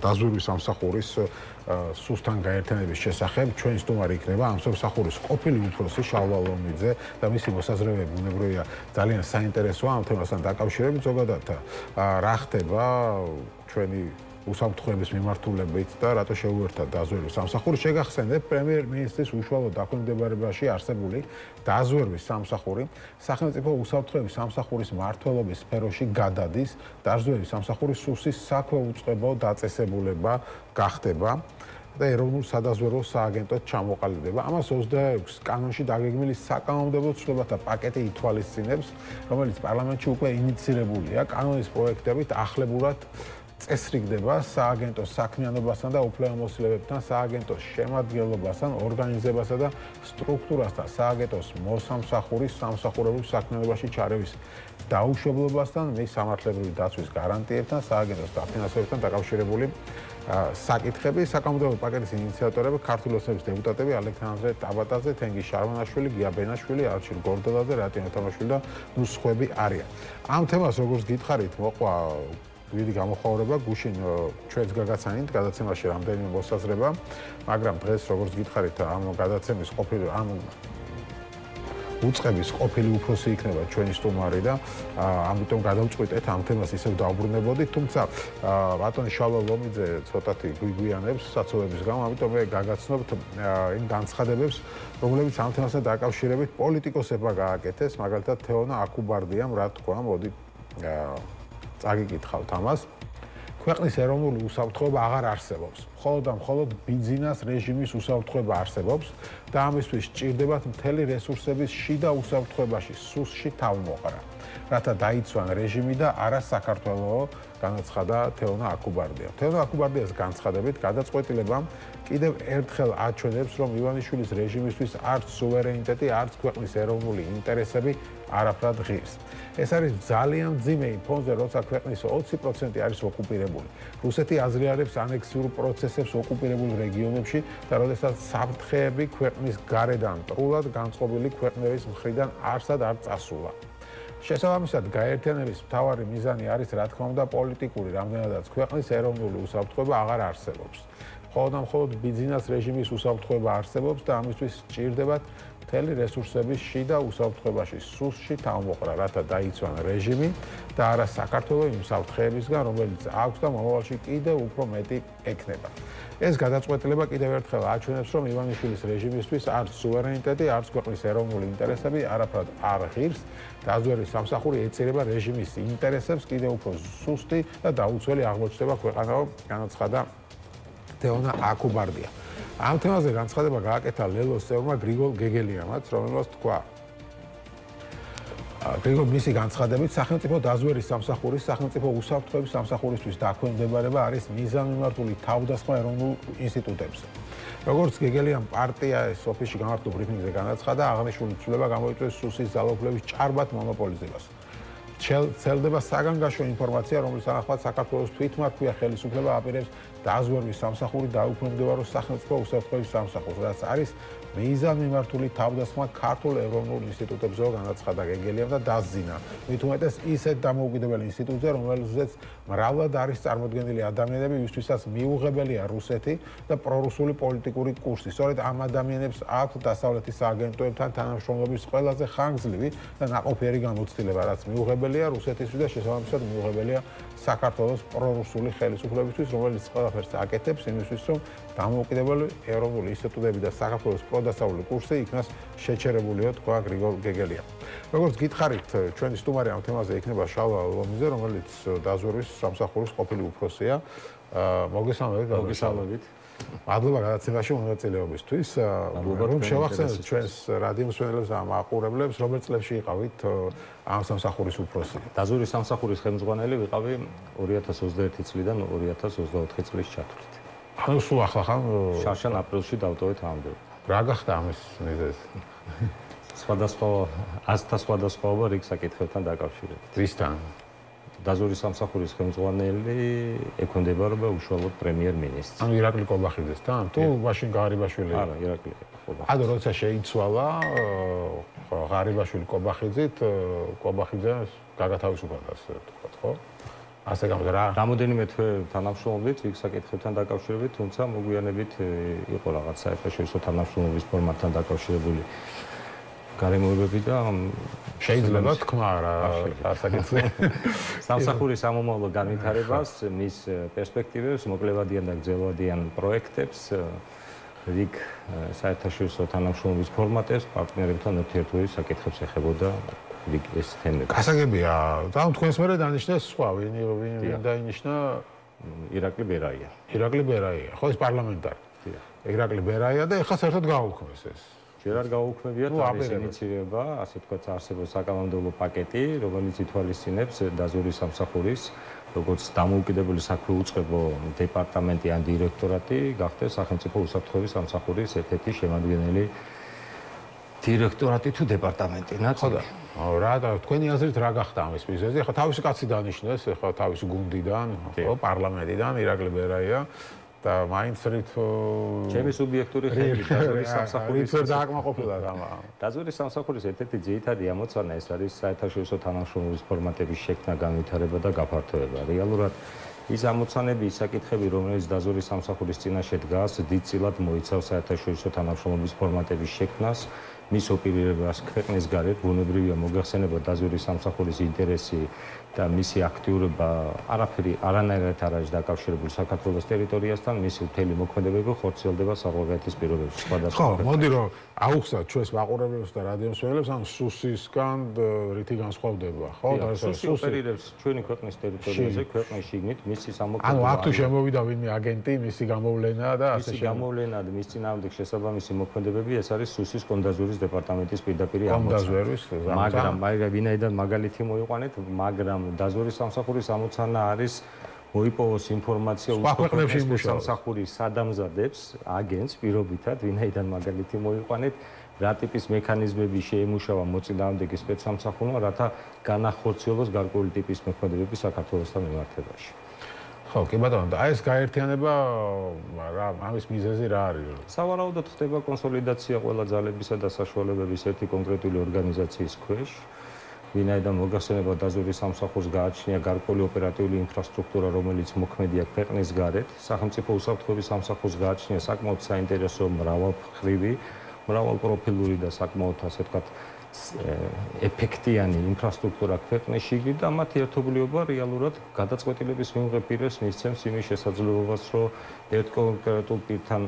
დაზვერვის სამსახურის სუსთან გაერთიანების შესახებ ჩვენი სტუმარი იქნება ამ სამსახურის ყოფილი უფროსი შალვა ლომიძე და მისი მოსაზრებები ბუნებრივია ძალიან საინტერესოა ამ თემასთან დაკავშირებით ზოგადად რა ხდება ჩვენი უსაფრთხოების მიმართულებით და რატო შეუერთდა დაზვერვის სამსახური შეგახსენებ პრემიერ-მინისტრის უშუალო დაქვემდებარებაში არსებული დაზვერვის სამსახური სახელმწიფო უსაფრთხოების სამსახურის მმართველობის სფეროში გადადის დაზვერვის სამსახურის სუსის საქვეუწყებო დაწესებულება გახდება და ეროვნულ სადაზვერვო სააგენტოდ ჩამოყალიბდება. ამას 26 კანონში დაგეგმილი საკანონმდებლო ცვლილებათა პაკეტი ითვალისწინებს, რომელიც პარლამენტში უკვე ინიცირებულია. კანონის პროექტებით ახლებურად წესრიგდება სააგენტოს საქმიანობასთან და უფლებამოსილებებთან, სააგენტოს შემადგენლობასთან, ორგანიზებასა და სტრუქტურასთან, სააგენტოს მოსამსახურის სამსახურებრივ საქმიანობაში ჩარევის დაუშვებლობასთან, მის სამართლებრივი დაცვის გარანტიებთან, სააგენტოს დაფინანსებასთან დაკავშირებული საკითხები. საკანონმდებლო პაკეტის ინიციატორები ქართული ოცნების დეპუტატები ალექსანდრე ტაბატაძე, თენგიზ შარვანაშვილი, გია ბენაშვილი, არჩილ გორდელაძე, რატიან თამაშვილი და ნუსხვები არიან. ამ თემას როგორც გითხარით, მოყვა დიდი გამოხმაურება გუშინ ჩვენს გაგაცანით გადაცემაში რამდენიმე მოსაზრება, მაგრამ დღეს როგორც გითხარით ამ გადაცემის ყოფილი ამ უწყების ყოფილი უფროსი იქნება ჩვენი სტუმარი და ამიტომ გადავწყვიტეთ ამ თემას ისევ დაუბრუნებოდით, თუმცა ბატონი შალვა ლომიძე ცოტათი გვიგვიანებს საცხოვრების გამო, ამიტომ მე გაგაცნობთ იმ განცხადებებს, რომლებიც ამ თემასთან დაკავშირებით პოლიტიკოსებმა გააკეთეს, მაგალითად თეონა აკუბარდიამ რა თქვა, მოდი წაგიკითხავთ ამას. ქვეყნის ეროვნული უსაფრთხოება აღარ არსებობს. მხოლოდ და მხოლოდ ბიზნეს რეჟიმის უსაფრთხოება არსებობს და ამისთვის სჭირდებათ მთელი რესურსების შიდა უსაფრთხოებაში სუსში თავმოყრა, რათა დაიცვან რეჟიმი და არა საქართველო, განაცხადა თეონა აკუბარდია. თეონა აკუბარდიას განცხადებით გადაწყვეტილებამ კიდევ ერთხელ აჩვენებს, რომ ივანიშვილის რეჟიმისთვის არც სუვერენიტეტი, არც ქვეყნის ეროვნული ინტერესები არაფრად ღირს. ეს არის ძალიან მძიმე ფონზე, როცა ქვეყნის 20% არის ოკუპირებული. რუსეთი აზრიარებს ანექსიურ პროცესებს ოკუპირებულ რეგიონებში და როდესაც საფრთხეები ქვეყნის გარედან მტრულად განწყობილი ქვეყნების მხრიდან არსად არ წასულა. შესაბამისად, გაერთიანების მთავარი მიზანი არის, რა თქმა უნდა, პოლიტიკური, რამდენადაც ქვეყნის ეროვნული უსაფრთხოება აღარ არსებობს. მხოლოდ და მხოლოდ ბიზნეს რეჟიმის უსაფრთხოება არსებობს და ამისთვის სჭირდებათ მთელი რესურსების შიდა უსაფრთხოებაში სუსში თავმოყრა, რათა დაიცვან რეჟიმი და არა საქართველო იმ საფრთხეებისგან, რომელიც აქვს და მომავალში კიდევ უფრო მეტი ექნება. ეს გადაწყვეტილება კიდევ ერთხელ აჩვენებს, რომ ივანიშვილის რეჟიმისთვის არც სუვერენიტეტი, არც ქვეყნის ეროვნული ინტერესები არაფრად არ ღირს. დაზვერვის სამსახური ეწირება რეჟიმის ინტერესებს, კიდევ უფრო სუსტი და დაუცველი აღმოჩნდება ქვეყანაო, განაცხადა თეონა აკუბარდია. ამ თემაზე განცხადება გააკეთა ლელოს წევრმა გრიგოლ გეგელიამაც, რომელმაც თქვა გრიგოლ მისი განცხადებით სახელმწიფო დაზვერვის სამსახურის სახელმწიფო უსაფრთხოების სამსახურისთვის დაქვემდებარება არის მიზანმიმართული თავდასხმა ეროვნულ ინსტიტუტებზე. როგორც გეგელიამ პარტია სოფიში გამართულ ბრიფინგზე განაცხადა, აღნიშნული ცვლილება გამოიწვევს სუსის ძალაუფლების ჭარბად მონოპოლიზებას. ცელდება საგანგაშო ინფორმაცია, რომლის თანახმად საქართველოს თვითმმართველია ხელისუფლება აპირებს დაზვერვის სამსახური დაუქვემდებაროს სახელმწიფო უსაფრთხოების სამსახურს, რაც არის მიზანმიმართული თავდასხმა ქართულ ეროვნულ ინსტიტუტებზე, განაცხადა გეგელიამ და დასძინა. მით უმეტეს ისეთ დამოუკიდებელ ინსტიტუტზე, რომელზეც მრავლად არის წარმოდგენილი ადამიანები, ვისთვისაც მიუღებელია რუსეთი და პრორუსული პოლიტიკური კურსი. სწორედ ამ ადამიანებს აქვთ დასავლეთის სააგენტოებთან თანამშრომლობის ყველაზე ხანგრძლივი და ნაყოფიერი გამოცდილება, რაც მიუღებელია რუსეთისთვის და შესაბამისად მიუღებელია საქართველოს პრორუსული ხელისუფლებისთვის, რომელიც ყველაფერს აკეთებს იმისთვის, რომ დამოუკიდებელი ეროვნული ინსტიტუტები და საქართველოს პროდასავლური კურსი იქნას შეჩერებულიო, თქვა გრიგოლ გეგელიამ. როგორც გითხარით, ჩვენი სტუმარი ამ თემაზე იქნება შალვა ლომიძე, რომელიც დაზვერვის სამსახურის ყოფილი უფროსია. მოგესალმებით. მადლობა გადაცემაში მონაწილეობისთვის. რომ შევახსენოთ ჩვენს რადიო მსმენელებს და მაყურებლებს, რომელ წლებში იყავით ამ სამსახურის უფროსი? დაზვერვის სამსახურის ხელმძღვანელი ვიყავი 2021 წლიდან 2024 წლის ჩათვლით. ანუ სულ ახლა ხან შარშან აპრილში დავტოვეთ ამბები. რა გახდა ამის მიზეზი? სხვადასხვაობა რიგ საკითხებთან დაკავშირებით. ვისთან? დაზვერვის სამსახურის ხელმძღვანელი ექვემდებარება უშუალოდ პრემიერ-მინისტრს. ანუ ირაკლი კობახიძესთან? თუ მაშინ ღარიბაშვილი? არა, ირაკლი კობახიძე. ანუ როცა შეიცვალა ღარიბაშვილი კობახიძით, კობახიძე გაგათავისუფლდა, ასე ვთქვათ, ხო? ასე გამოდა რა. რამოდენიმე თვე თანამშრომლობით იქ საკითხებთან დაკავშირებით, თუმცა მოგვიანებით იყო რაღაც საერთაშორისო თანამშრომლობის ფორმატთან დაკავშირებული გარემოებები და შეიძლება თქვა რა საკითხზე. სამსახურის ამომავლო განვითარებას, მის პერსპექტივებს, მოკლევადიან და გრძელვადიან პროექტებს, რიგ საერთაშორისო თანამშრომლობის ფორმატებს, პარტნიორებთან ურთიერთობის საკითხებს ეხებოდა რიგ ეს თემები. გასაგებია, და თქვენს მერე დანიშნეს სხვა, ვინ დაინიშნა? ირაკლი ბერაია. ირაკლი ბერაია, ხო ეს პარლამენტარი. ირაკლი ბერაია და ეხლა საერთოდ გააუქმეს ეს. ჯერ არ გაუქმებიათ ამის ინიციირება, ასე თქვათ, არსებობს საკანონმდებლო პაკეტი, რომელიც ითვალისწინებს დაზვერვის სამსახურის, როგორც დამოუკიდებელი საქმე უწყებო დეპარტამენტი ან დირექტორატი, გახდეს სახელმწიფო უსაფრთხოების სამსახურის ერთ-ერთი შემადგენელი დირექტორატი თუ დეპარტამენტი, ნაცვლად. რა და თქვენი აზრით რა გახდა ამის მიზეზი? ახლა თავისი კაცი დანიშნეს, ახლა თავისი გუნდიდან, ხო, პარლამენტიდან ირაკლი ბერაია და მაინც რით ჩემი სუბიექტური ხედვით დაზვერვის სამსახურის დააკმაყოფილა რამა. დაზვერვის სამსახურის ერთ-ერთი ძირითადი ამოცანა ეს არის საერთაშორისო თანამშრომლობის ფორმატების შექმნა, განვითარება და გაფართოება. რეალურად ის ამოცანები, ის საკითხები, რომელიც დაზვერვის სამსახურის წინაშე დგას, დიდწილად მოიცავს საერთაშორისო თანამშრომლობის ფორმატების შექმნას, მის ოპერირებას ქვეყნის გარეთ, ბუნებრივია მოგახსენება დაზვერვის სამსახურის ინტერესი და მისი აქტიურობა არანაირად არ არის დაკავშირებული საქართველოს ტერიტორიასთან, მისი მთელი მოქმედებები ხორციელდება საზღვარგარეთის პირობებში. ხო, მოდი რომ აუხსნათ ჩვენს მაყურებლებს და რადიომსმენელებს, ან სუსისგან რითი განსხვავდება, ხო? სუსი ოპერირებს ჩვენი ქვეყნის ტერიტორიაზე, ქვეყნის შიგნით, მისი სამოქმედო. ანუ აქ თუ შემოვიდა ვინმე აგენტი, მისი გამოვლენა და ასე მისი გამოვლენა და მის წინააღმდეგ შესაბამისი მოქმედებები, ეს არის სუსის კონდაზვერვის დეპარტამენტის პირდაპირ ამოცანა. მაგრამ ვინაიდან მაგალითი მოიყვანეთ, მაგრამ დაზვერვის სამსახურის ამოცანა არის მოიპოვოს ინფორმაცია უსაფრთხოების სამსახურის სადამზადებს, აგენტს პირობითად, ვინაიდან მაგალითი მოიყვანეთ, რა ტიპის მექანიზმები შეიმუშავა მოწინააღმდეგე სპეცსამსახურმა, რათა განახორციელოს გარკვეული ტიპის მოქმედებები საქართველოსთან მიმართებაში. ხო, კი ბატონო, და ეს გაერთიანება რა ამის მიზეზი რა არის? სავარაუდოდ ხდება კონსოლიდაცია ყველა ძალებისა და საშუალებების ერთი კონკრეტული ორგანიზაციის ქვეშ. ვინაიდან მოგახსენება დაზვერვის სამსახურს გააჩნია გარკვეული ოპერატიული ინფრასტრუქტურა, რომელიც მოქმედია ქვეყნის გარეთ. სახელმწიფო უსაფრთხოების სამსახურს გააჩნია საკმაოდ საინტერესო მრავალმხრივი, მრავალპროფილური და საკმაოდ ასე ვთქვათ ეფექტიანი ინფრასტრუქტურა ქვეყნის შიგნით და მათი ერთობლიობა რეალურად გადაწყვეტილების მიღებისას მისცემს იმის შესაძლებლობას, რომ ერთ კონკრეტულ პირთან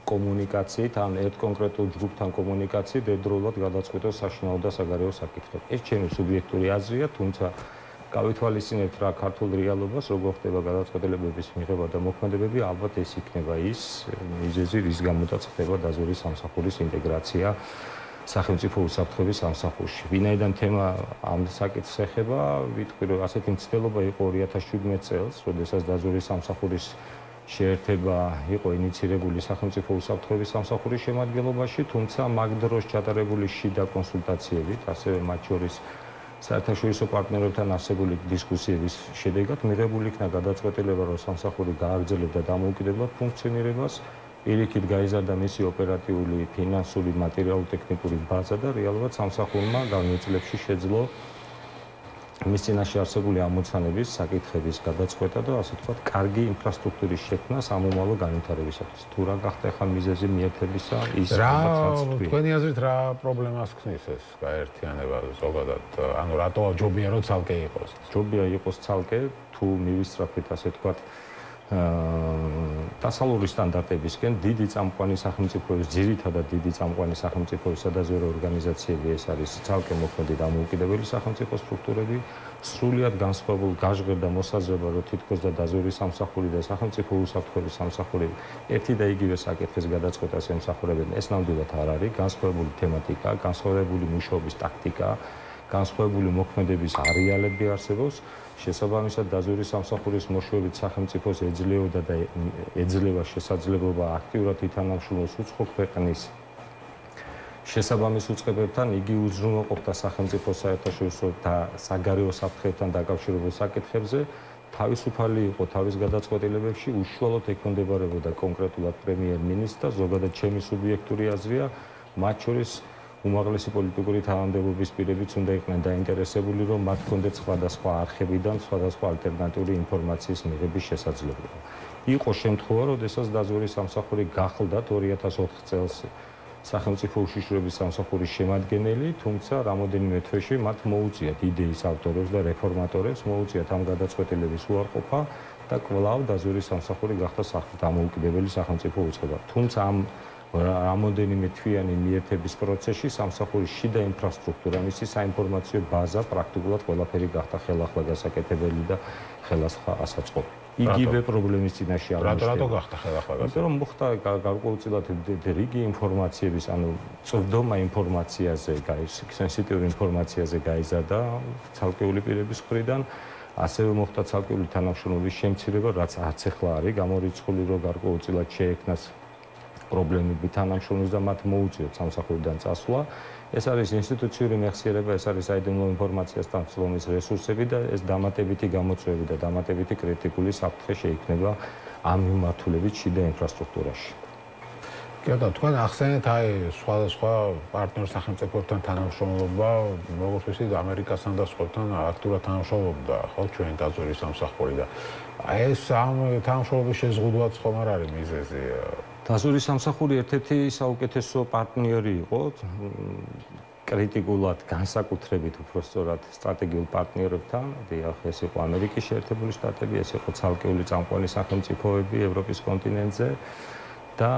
კომუნიკაციით ან ერთ კონკრეტულ ჯგუფთან კომუნიკაციით ერთდროულად გადაწყვეტოს საშინაო და საგარეო საკითხები. ეს ჩემი სუბიექტური აზრია, თუმცა გავითვალისწინებთ რა ქართულ რეალობას, როგორ ხდება გადაწყვეტილებების მიღება და მოქმედებები, ალბათ ეს იქნება ის მიზეზი, რის გამოდაც ხდება დაზვერვის სამსახურის ინტეგრაცია სახელმწიფო უსაფრთხოების სამსახურში. ვინაიდან თემა ამ საკითხს ეხება, ვიტყვი რომ ასეთი მცდელობა იყო 2017 წელს, როდესაც დაზვერვის სამსახურის შეერთება იყო ინიცირებული სახელმწიფო უსაფრთხოების სამსახურის შემადგენლობაში, თუმცა მაგ დროს ჩატარებული შიდა კონსულტაციებით, ასევე მათ შორის საერთაშორისო პარტნიორებთან არსებული დისკუსიების შედეგად მიღებული იქნა გადაწყვეტილება, რომ სამსახური გააგრძელებდა დამოუკიდებლად ფუნქციონირებას, პირიქით გაიზარდა მისი ოპერატიული, ფინანსური, მატერიალურ-ტექნიკური ბაზა და რეალურად სამსახურმა გამოვიდა წლებში შეძლო მის წინაშე არსებული ამოცანების, საკითხების გადაწყვეტა და ასე ვთქვათ, კარგი ინფრასტრუქტურის შექმნა სამომავლო განვითარებისათვის. თუ რა გახდა ახლა მიზეზი მიერთებისა, ის თქვენი აზრით რა პრობლემას ქმნის ეს გაერთიანება ზოგადად? ანუ რატო ჯობია რომ ცალკე იყოს? ჯობია იყოს ცალკე, თუ მივისწრაფით ასე ვთქვათ, დასავლური სტანდარტებისკენ დიდი წამყვანი სახელმწიფოების, ძირითადად დიდი წამყვანი სახელმწიფოების სადაზვერვო ორგანიზაციები, ეს არის ცალკე მოქმედი დამოუკიდებელი სახელმწიფო სტრუქტურები, სრულიად განსხვავებული გაჟღერ და მოსაზრება, რომ თითქოს და დაზვერვის სამსახური და სახელმწიფო უსაფრთხოების სამსახური ერთი და იგივე საკითხის გადაწყვეტას ემსახურებენ. ეს ნამდვილად არ არის, განსხვავებული თემატიკა, განსხვავებული მუშაობის ტაქტიკა, განსხვავებული მოქმედების არეალები არსებობს. შესაბამისად დაზვერვის სამსახურის მოშვებით სახელმწიფოს ეძლეოდა და ეძლევა შესაძლებლობა აქტიურად ითანამშრომლოს უცხო ქვეყნის შესაბამის უწყებებთან, იგი უზრუნველყოფდა სახელმწიფოს საერთაშორისო და საგარეო საფრთხეებთან დაკავშირებულ საკითხებზე, თავისუფალი იყო თავის გადაწყვეტილებებში, უშუალოდ ექვემდებარებოდა კონკრეტულად პრემიერ-მინისტრს და ზოგადად ჩემი სუბიექტური აზრია, მათ შორის უმაღლესი პოლიტიკური თანამდებობის პირებიც უნდა იყვნენ დაინტერესებული, რომ მათ ჰქონდეთ სხვადასხვა არხებიდან სხვადასხვა ალტერნატიული ინფორმაციის მიღების შესაძლებლობა. იყო შემთხვევა, როდესაც დაზვერვის სამსახური გახლდათ 2004 წელს სახელმწიფო უშიშროების სამსახურის შემადგენელი, თუმცა რამოდენიმე თვეში მათ მოუწიათ იდეის ავტორებს და რეფორმატორებს მოუწიათ ამ გადაწყვეტილების უარყოფა და კვლავ დაზვერვის სამსახური გახდა დამოუკიდებელი სახელმწიფო უწყება. თუმცა ამ რამოდენიმე თვიანი მიერთების პროცესში სამსახურის შიდა ინფრასტრუქტურა, მისი საინფორმაციო ბაზა პრაქტიკულად ყველაფერი გახდა ხელახლა გასაკეთებელი და ხელახლა ასაწყობი. იგივე პრობლემის წინაშე აღმოჩნდა. რატო გახდა ხელახლა გასაკეთებელი? იმიტომ რომ მოხდა გარკვეულწილად რიგი ინფორმაციების, ანუ წვდომა ინფორმაციაზე, სენსიტიური ინფორმაციაზე გაიზარდა ცალკეული პირების მხრიდან. ასევე მოხდა ცალკეული თანამშრომლობის შემცირება, რაც არც ახლა არის გამორიცხული, რომ გარკვეულწილად შეექმნას პრობლემები თანამშრომლებს და მათ მოუწიოთ სამსახურიდან წასვლა. ეს არის ინსტიტუციური მეხსიერება, ეს არის საიდუმლო ინფორმაციას თანხმობის რესურსები და ეს დამატებითი გამოწვევები და დამატებითი კრიტიკული საფრთხე შეიქმნება ამ მიმართულებით შიდა ინფრასტრუქტურაში. კიდევ თქვენ ახსენეთ აი სხვადასხვა პარტნიორ სახელმწიფოებთან თანამშრომლობა, როგორც ვთქვით, ამერიკასთან და სხვებთან აქტიურად თანამშრომლობდა, ხო, ჩვენი დაზვერვის სამსახური და ეს ამ თანამშრომლობის შეზღუდვაც ხომ არ არის მიზეზი? დაზვერვის სამსახური ერთ-ერთი საუკეთესო პარტნიორი იყო კრიტიკულად განსაკუთრებით უბრალოდ სტრატეგიულ პარტნიორებთან. დიახ, ეს იყო ამერიკის შეერთებული შტატები, ეს იყო ცალკეული წამყვანი სახელმწიფოები ევროპის კონტინენტზე. და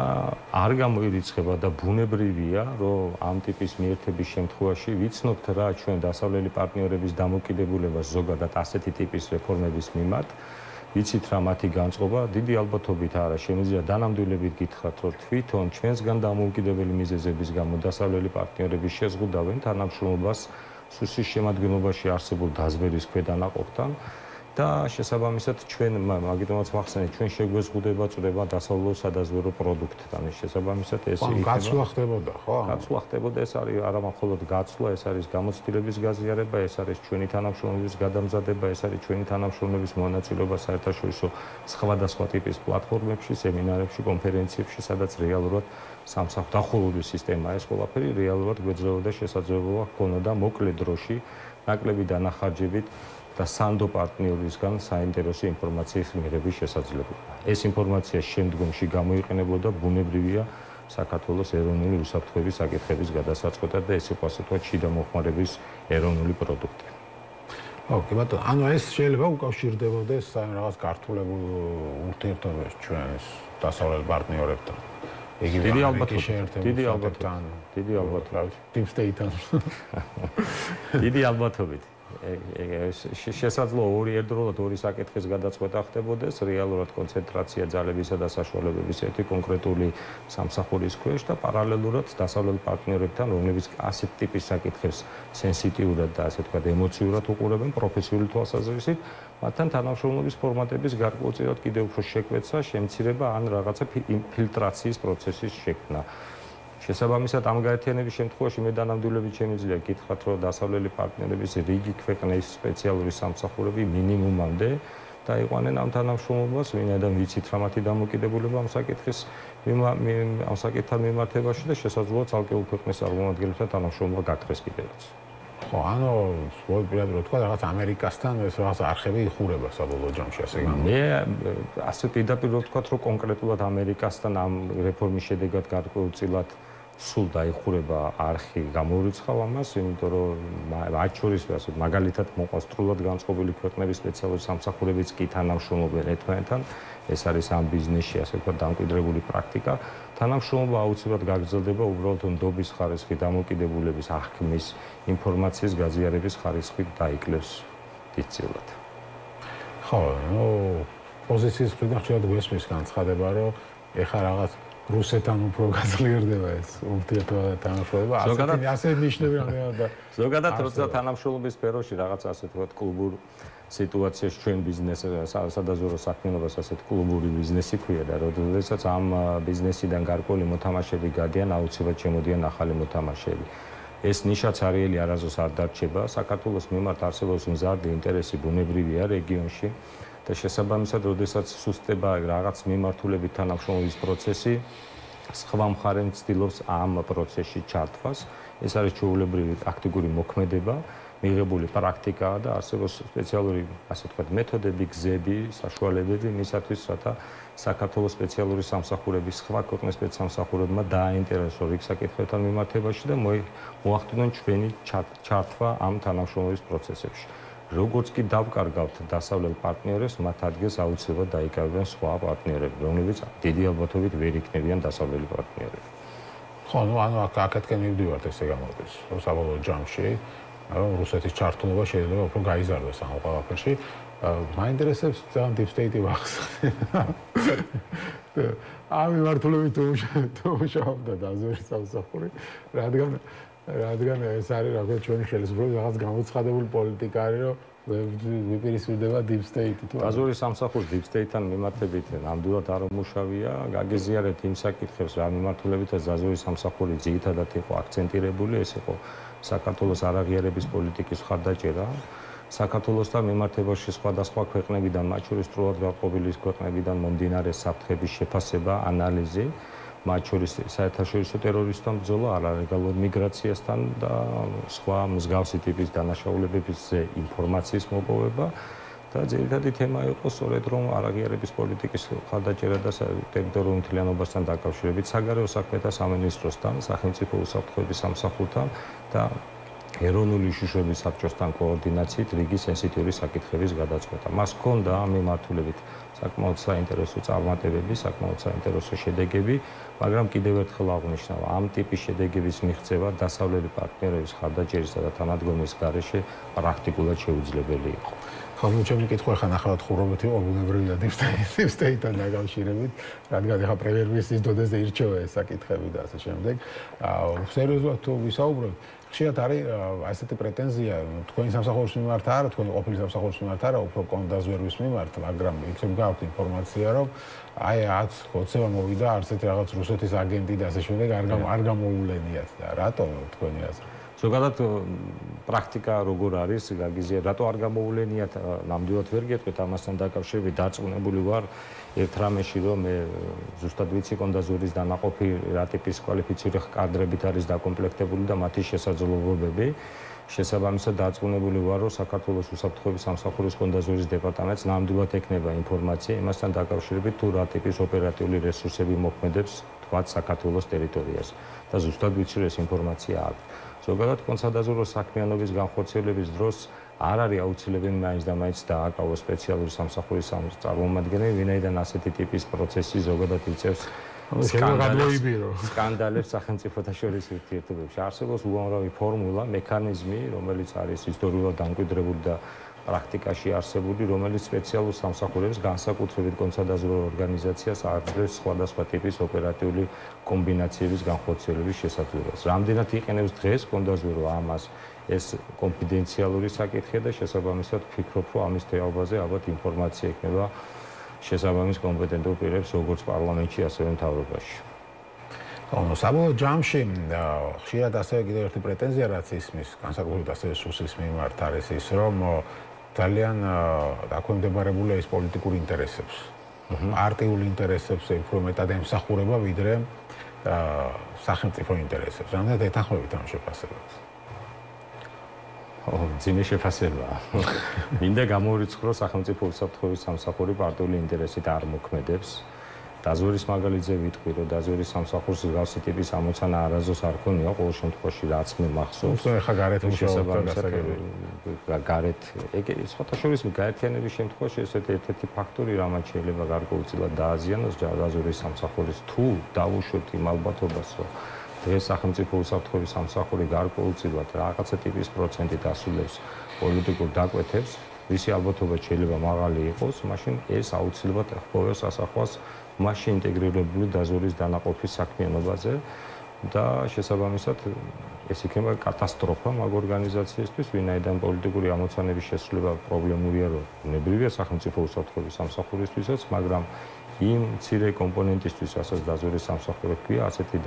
არ გამოირიცხება და ბუნებრივია, რომ ამ ტიპის მიერთების შემთხვევაში ვიცნობთ რა ჩვენ დასავლელი პარტნიორების დამოკიდებულება ზოგადად ასეთი ტიპის რეფორმების მიმართ. ვიცით რა მათი განწყობა, დიდი ალბათობით არა, შემიძლია დანამდვილებით გითხრათ, რომ თვითონ ჩვენსგან დამოუკიდებელი მიზეზების გამო დასავლელი პარტნიორები შეზღუდავენ თანამშრომლობას სუსის შემადგენლობაში არსებულ დაზვერვის ქვედანაყოფთან. და შესაბამისად ჩვენ მაგიტომაც ვახსენეთ ჩვენ შეგვეზღუდება წვდება დასავლურ სადაზვერო პროდუქტთან შესაბამისად ეს იქნება გაცვლა ხდებოდა ხო გაცვლა ხდებოდა ეს არის არა მხოლოდ გაცვლა ეს არის გამოცდილების გაზიარება ეს არის ჩვენი თანამშრომლების გადამზადება ეს არის ჩვენი თანამშრომლების მონაწილეობა საერთაშორისო სხვადასხვა ტიპის პლატფორმებში სემინარებში კონფერენციებში სადაც რეალურად სამსახურის დახურული სისტემა ეს ყველაფერი რეალურად გვეძლეოდა შესაძლებლობა ჰქონოდა მოკლე დროში ნაკლები დანახარჯებით და სანდო პარტნიორისგან საინტერესო ინფორმაციის მიღების შესაძლებლობა. ეს ინფორმაცია შემდგომში გამოიყენებოდა ბუნებრივია საქართველოს ეროვნული უსაფრთხოების საკითხების გადასაწყვეტად და ეს იყო ასე ვთქვათ შიდა მოხმარების ეროვნული პროდუქტი. ოკეი, ბატონო, ანუ ეს შეიძლება უკავშირდებოდეს რაღაც გართულებულ ურთიერთობებს ჩვენს დასავლელ პარტნიორებთან. დიდი ალბათობით. დიდი ალბათობით. Deep State-თან. დიდი ალბათობით. შესაძლოა ორი ერთდროულად ორი საკითხის გადაწყვეტა ხდებოდეს რეალურად კონცენტრაცია ძალებისა და საშუალებების ერთი კონკრეტული სამსახურის ქვეშ და პარალელურად დასავლელ პარტნიორებთან რომლებიც ასეთ ტიპის საკითხებს სენსიტიურად და ასე ვთქვათ ემოციურად უყურებენ პროფესიული თვალსაზრისით მათთან თანამშრომლობის ფორმატების გარკვეულწილად კიდევ უფრო შეკვეცა შემცირება ან რაღაცა ფილტრაციის პროცესის შექმნა შესაბამისად ამ გაერთიანების შემთხვევაში მე დანამდვილებით შემიძლია გითხრათ რომ დასავლელი პარტნიორების რიგი ქვეყნის სპეციალური სამსახურები მინიმუმამდე დაიყვანენ ამ თანამშრომლობას ვინაიდან ვიცით რა მათი დამოკიდებულება ამ საკითხის ამ საკითხთან მიმართებაში და შესაძლოა ცალკეულ ქვეყნის წარმომადგენლებთან თანამშრომლობა გაქრეს კიდევაც ხო ანუ ვუყურებთ რა თქვა რაღაც ამერიკასთან ეს რაღაც არხები იხურება საბოლოო ჯამში ასე გამო მე ასე პირდაპირ ვთქვათ რომ კონკრეტულად ამერიკასთან ამ რეფორმის შედეგად გარკვეულწილად სულ დაიხურება არხი გამოურიცხავ ამას, იმიტომ რომ მათ შორის ასე მაგალითად მოყვასტრულად განწყობილი ქვეყნების სპეციალური სამსახურებიც კი თანამშრომლობენ ერთმანეთთან. ეს არის ამ ბიზნესში ასე ვთქვათ დამკვიდრებული პრაქტიკა. თანამშრომლობა აუცილებლად გაგრძელდება უბრალოდ ნდობის ხარისხი დამოკიდებულების აღქმის ინფორმაციის გაზიარების ხარისხი დაიკლებს დიდწილად. ხო, ნუ პოზიციის მხრიდან ხშირად გვესმის განცხადება, რომ ეხა რაღაც რუსეთთან უფრო გაძლიერდება ეს ურთიერთობა და თანამშრომლობა. ასე ნიშნები რამდენად და ზოგადად როცა თანამშრომლობის სფეროში რაღაც ასე ვთქვათ კლუბურ სიტუაციაში ჩვენ ბიზნესს სადაზვერო საქმიანობას ასეთ კლუბური ბიზნესი ქვია და როდესაც ამ ბიზნესიდან გარკვეული მოთამაშეები გადიან აუცილებლად შემოდიან ახალი მოთამაშეები. ეს ნიშაც არიელი არასდროს არ დარჩება საქართველოს მიმართ არსებობს მზარდი ინტერესი ბუნებრივია რეგიონში და შესაბამისად, როდესაც სუსტდება რაღაც მიმართულებით თანამშრომლობის პროცესი, სხვა მხარე ცდილობს ამ პროცესში ჩართვას. ეს არის ჩვეულებრივი ტაქტიკური მოქმედება, მიღებული პრაქტიკაა და არსებობს სპეციალური, ასე ვთქვათ, მეთოდები, გზები, საშუალებები მისათვის, რათა საქართველოს სპეციალური სამსახურების სხვა ქვეყნის სპეცსამსახურებმა დააინტერესონ რიგ საკითხებთან მიმართებაში და მოახდინონ ჩვენი ჩართვა ამ თანამშრომლობის პროცესებში. როგორც კი დავკარგავთ დასავლელ პარტნიორებს, მათ ადგილს აუცილებლად დაიკავებენ სხვა პარტნიორები, რომლებიც დიდი ალბათობით ვერ იქნებიან დასავლელი პარტნიორები. ხო, ანუ აქეთკენ მივდივართ ესე გამოდის. საბოლოო ჯამში რუსეთის ჩართულობა შეიძლება უფრო გაიზარდეს ამ ყველაფერში. მაინტერესებს ძალიან deep state-ი ვახსენე. ამ მიმართულებით თუმშავდა დაზვერვის სამსახური, რადგან ეს არის როგორც ჩვენი ხელისუფლების რაღაც გამოცხადებული პოლიტიკა არის, რომ ვიპირისპირდება deep state-ით. დაზვერვის სამსახურს deep state-თან მიმართებით ნამდვილად არ უმუშავია. გაგეზიარეთ იმ საკითხებს, რა მიმართულებითაც დაზვერვის სამსახური ძირითადად იყო აქცენტირებული, ეს იყო საქართველოს არაღიარების პოლიტიკის მხარდაჭერა. საქართველოსთან მიმართებაში სხვადასხვა ქვეყნებიდან, მათ შორის სრულად გაყოფილი ქვეყნებიდან მომდინარე საფრთხების შეფასება, ანალიზი, მათ შორის საერთაშორისო ტერორისტულ ბრძოლა, არალეგალურ მიგრაციასთან და სხვა მსგავსი ტიპის დანაშაულებების ინფორმაციის მოპოვება და ძირითადი თემა იყო სწორედ რომ არაღიარების პოლიტიკის მხარდაჭერა და ტერიტორიულ მთლიანობასთან დაკავშირებით საგარეო საქმეთა სამინისტროსთან, სახელმწიფო უსაფრთხოების სამსახურთან და ეროვნული უშიშროების საბჭოსთან კოორდინაციით რიგი სენსიტიური საკითხების გადაწყვეტა. მას ჰქონდა ამ მიმართულებით საკმაოდ საინტერესო წარმატებები, საკმაოდ საინტერესო შედეგები, მაგრამ კიდევ ერთხელ აღნიშნავ, ამ ტიპის შედეგების მიღწევა დასავლელი პარტნიორების მხარდაჭერისა და თანადგომის გარეშე პრაქტიკულად შეუძლებელი იყო. ხოლო ჩემი კითხვა ხან ახლა ხურობთ იყო ბუნებრივი და deep state-თან დაკავშირებით, რადგან ახლა პრემიერ-მინისტრის დონეზე ირჩევა ეს საკითხები და ასე შემდეგ. სერიოზულად თუ ვისაუბროთ, ხშირად არის ასეთი პრეტენზია, თქვენი სამსახურის მიმართ არა, თქვენი ყოფილი სამსახურის მიმართ არა, უფრო კონდაზვერვის მიმართ, მაგრამ იქნებ გაქვთ ინფორმაცია, რომ აი 10-20 მოვიდა არცეთი რაღაც რუსეთის აგენტი და ასე შემდეგ არ გამოულენიათ და რატომ თქვენი აზრით? ზოგადად პრაქტიკა როგორ არის, გაგიზიარეთ, რატო არ გამოულენიათ, ნამდვილად ვერ გეტყვით ამასთან დაკავშირებით, დარწმუნებული ვარ ერთ რამეში, რომ მე ზუსტად ვიცი კონდაზვერის დანაყოფი რა ტიპის კვალიფიციური კადრებით არის დაკომპლექტებული და მათი შესაძლებლობები. შესაბამისად დარწმუნებული ვარ, რომ საქართველოს უსაფრთხოების სამსახურის კონდაზვერის დეპარტამენტს ნამდვილად ექნება ინფორმაცია იმასთან დაკავშირებით, თუ რა ტიპის ოპერატიული რესურსები მოქმედებს თქვათ საქართველოს ტერიტორიაზე და ზუსტად ვიცი, რომ ეს ინფორმაცია აქვს. ზოგადად კონსადაზვრო საქმიანობის განხორციელების დროს არ არის აუცილებელი მაინც და მაინც დააკავოს სპეციალური სამსახურის წარმომადგენელი, ვინაიდან ასეთი ტიპის პროცესი ზოგადად იწევს სკანდალებს სახელმწიფოთა შორის ურთიერთობებში. არსებობს უამრავი ფორმულა, მექანიზმი, რომელიც არის ისტორიულად დამკვიდრებული და პრაქტიკაში არსებული, რომელიც სპეციალურ სამსახურებს განსაკუთრებით კონსადაზვრო ორგანიზაციას აძლევს სხვადასხვა ტიპის ოპერატიული კომბინაციების განხორციელების შესაძლებლობას. რამდენად იყენებს დღეს კონდაზვრო ამას, ეს კონფიდენციალური საკითხია და შესაბამისად ვფიქრობ, რომ ამის თეობაზე ალბათ ინფორმაცია ექნება შესაბამის კომპეტენტურ პირებს როგორც პარლამენტში, ასევე მთავრობაში. ანუ საბოლოო ჯამში ხშირად ასევე კიდევ ერთი პრეტენზია რაც ისმის, განსაკუთრებით ასევე სუსის მიმართ არის ის, რომ ძალიან დაქვემდებარებულია ის პოლიტიკურ ინტერესებს. პარტიულ ინტერესებს უფრო მეტად ემსახურება, ვიდრე სახელმწიფო ინტერესებს. რამდენად ეთანხმებით ამ შეფასებას? ძიმე შეფასებაა. მინდა გამოვირიცხო, სახელმწიფო უსაფრთხოების სამსახური პარტიული ინტერესით არ მოქმედებს. დაზვერვის მაგალითზე ვიტყვი, რომ დაზვერვის სამსახურს მსგავსი ტიპის ამოცანა არასდროს არ ქონია, ყოველ შემთხვევაში რაც მე მახსოვს. ეხლა გარეთ მუშაობთ გარეთ, სხვათა შორის გაერთიანების შემთხვევაში ესეთი ერთ-ერთი ფაქტორი, რამაც შეიძლება გარკვეულწილად დააზიანოს დაზვერვის სამსახურის თუ დავუშვებთ იმ ალბათობას, რომ დღეს სახელმწიფო უსაფრთხოების სამსახური გარკვეულწილად რაღაცა ტიპის პროცენტით ასრულებს პოლიტიკურ დაკვეთებს, ვისი ალბათობა შეიძლება მაღალი იყოს, მაშინ ეს აუცილებლად ეხმოვებს ასახვას მასში ინტეგრირებული დაზვერვის დანაყოფის საქმიანობაზე და შესაბამისად ეს იქნება კატასტროფა მაგ ორგანიზაციისთვის, ვინაიდან პოლიტიკური ამოცანების შესრულება პრობლემურია, რომ ბუნებრივია სახელმწიფო უსაფრთხოების სამსახურისთვისაც, მაგრამ იმ მცირე კომპონენტისთვის, რასაც დაზვერვის სამსახური ჰქვია, ასეთი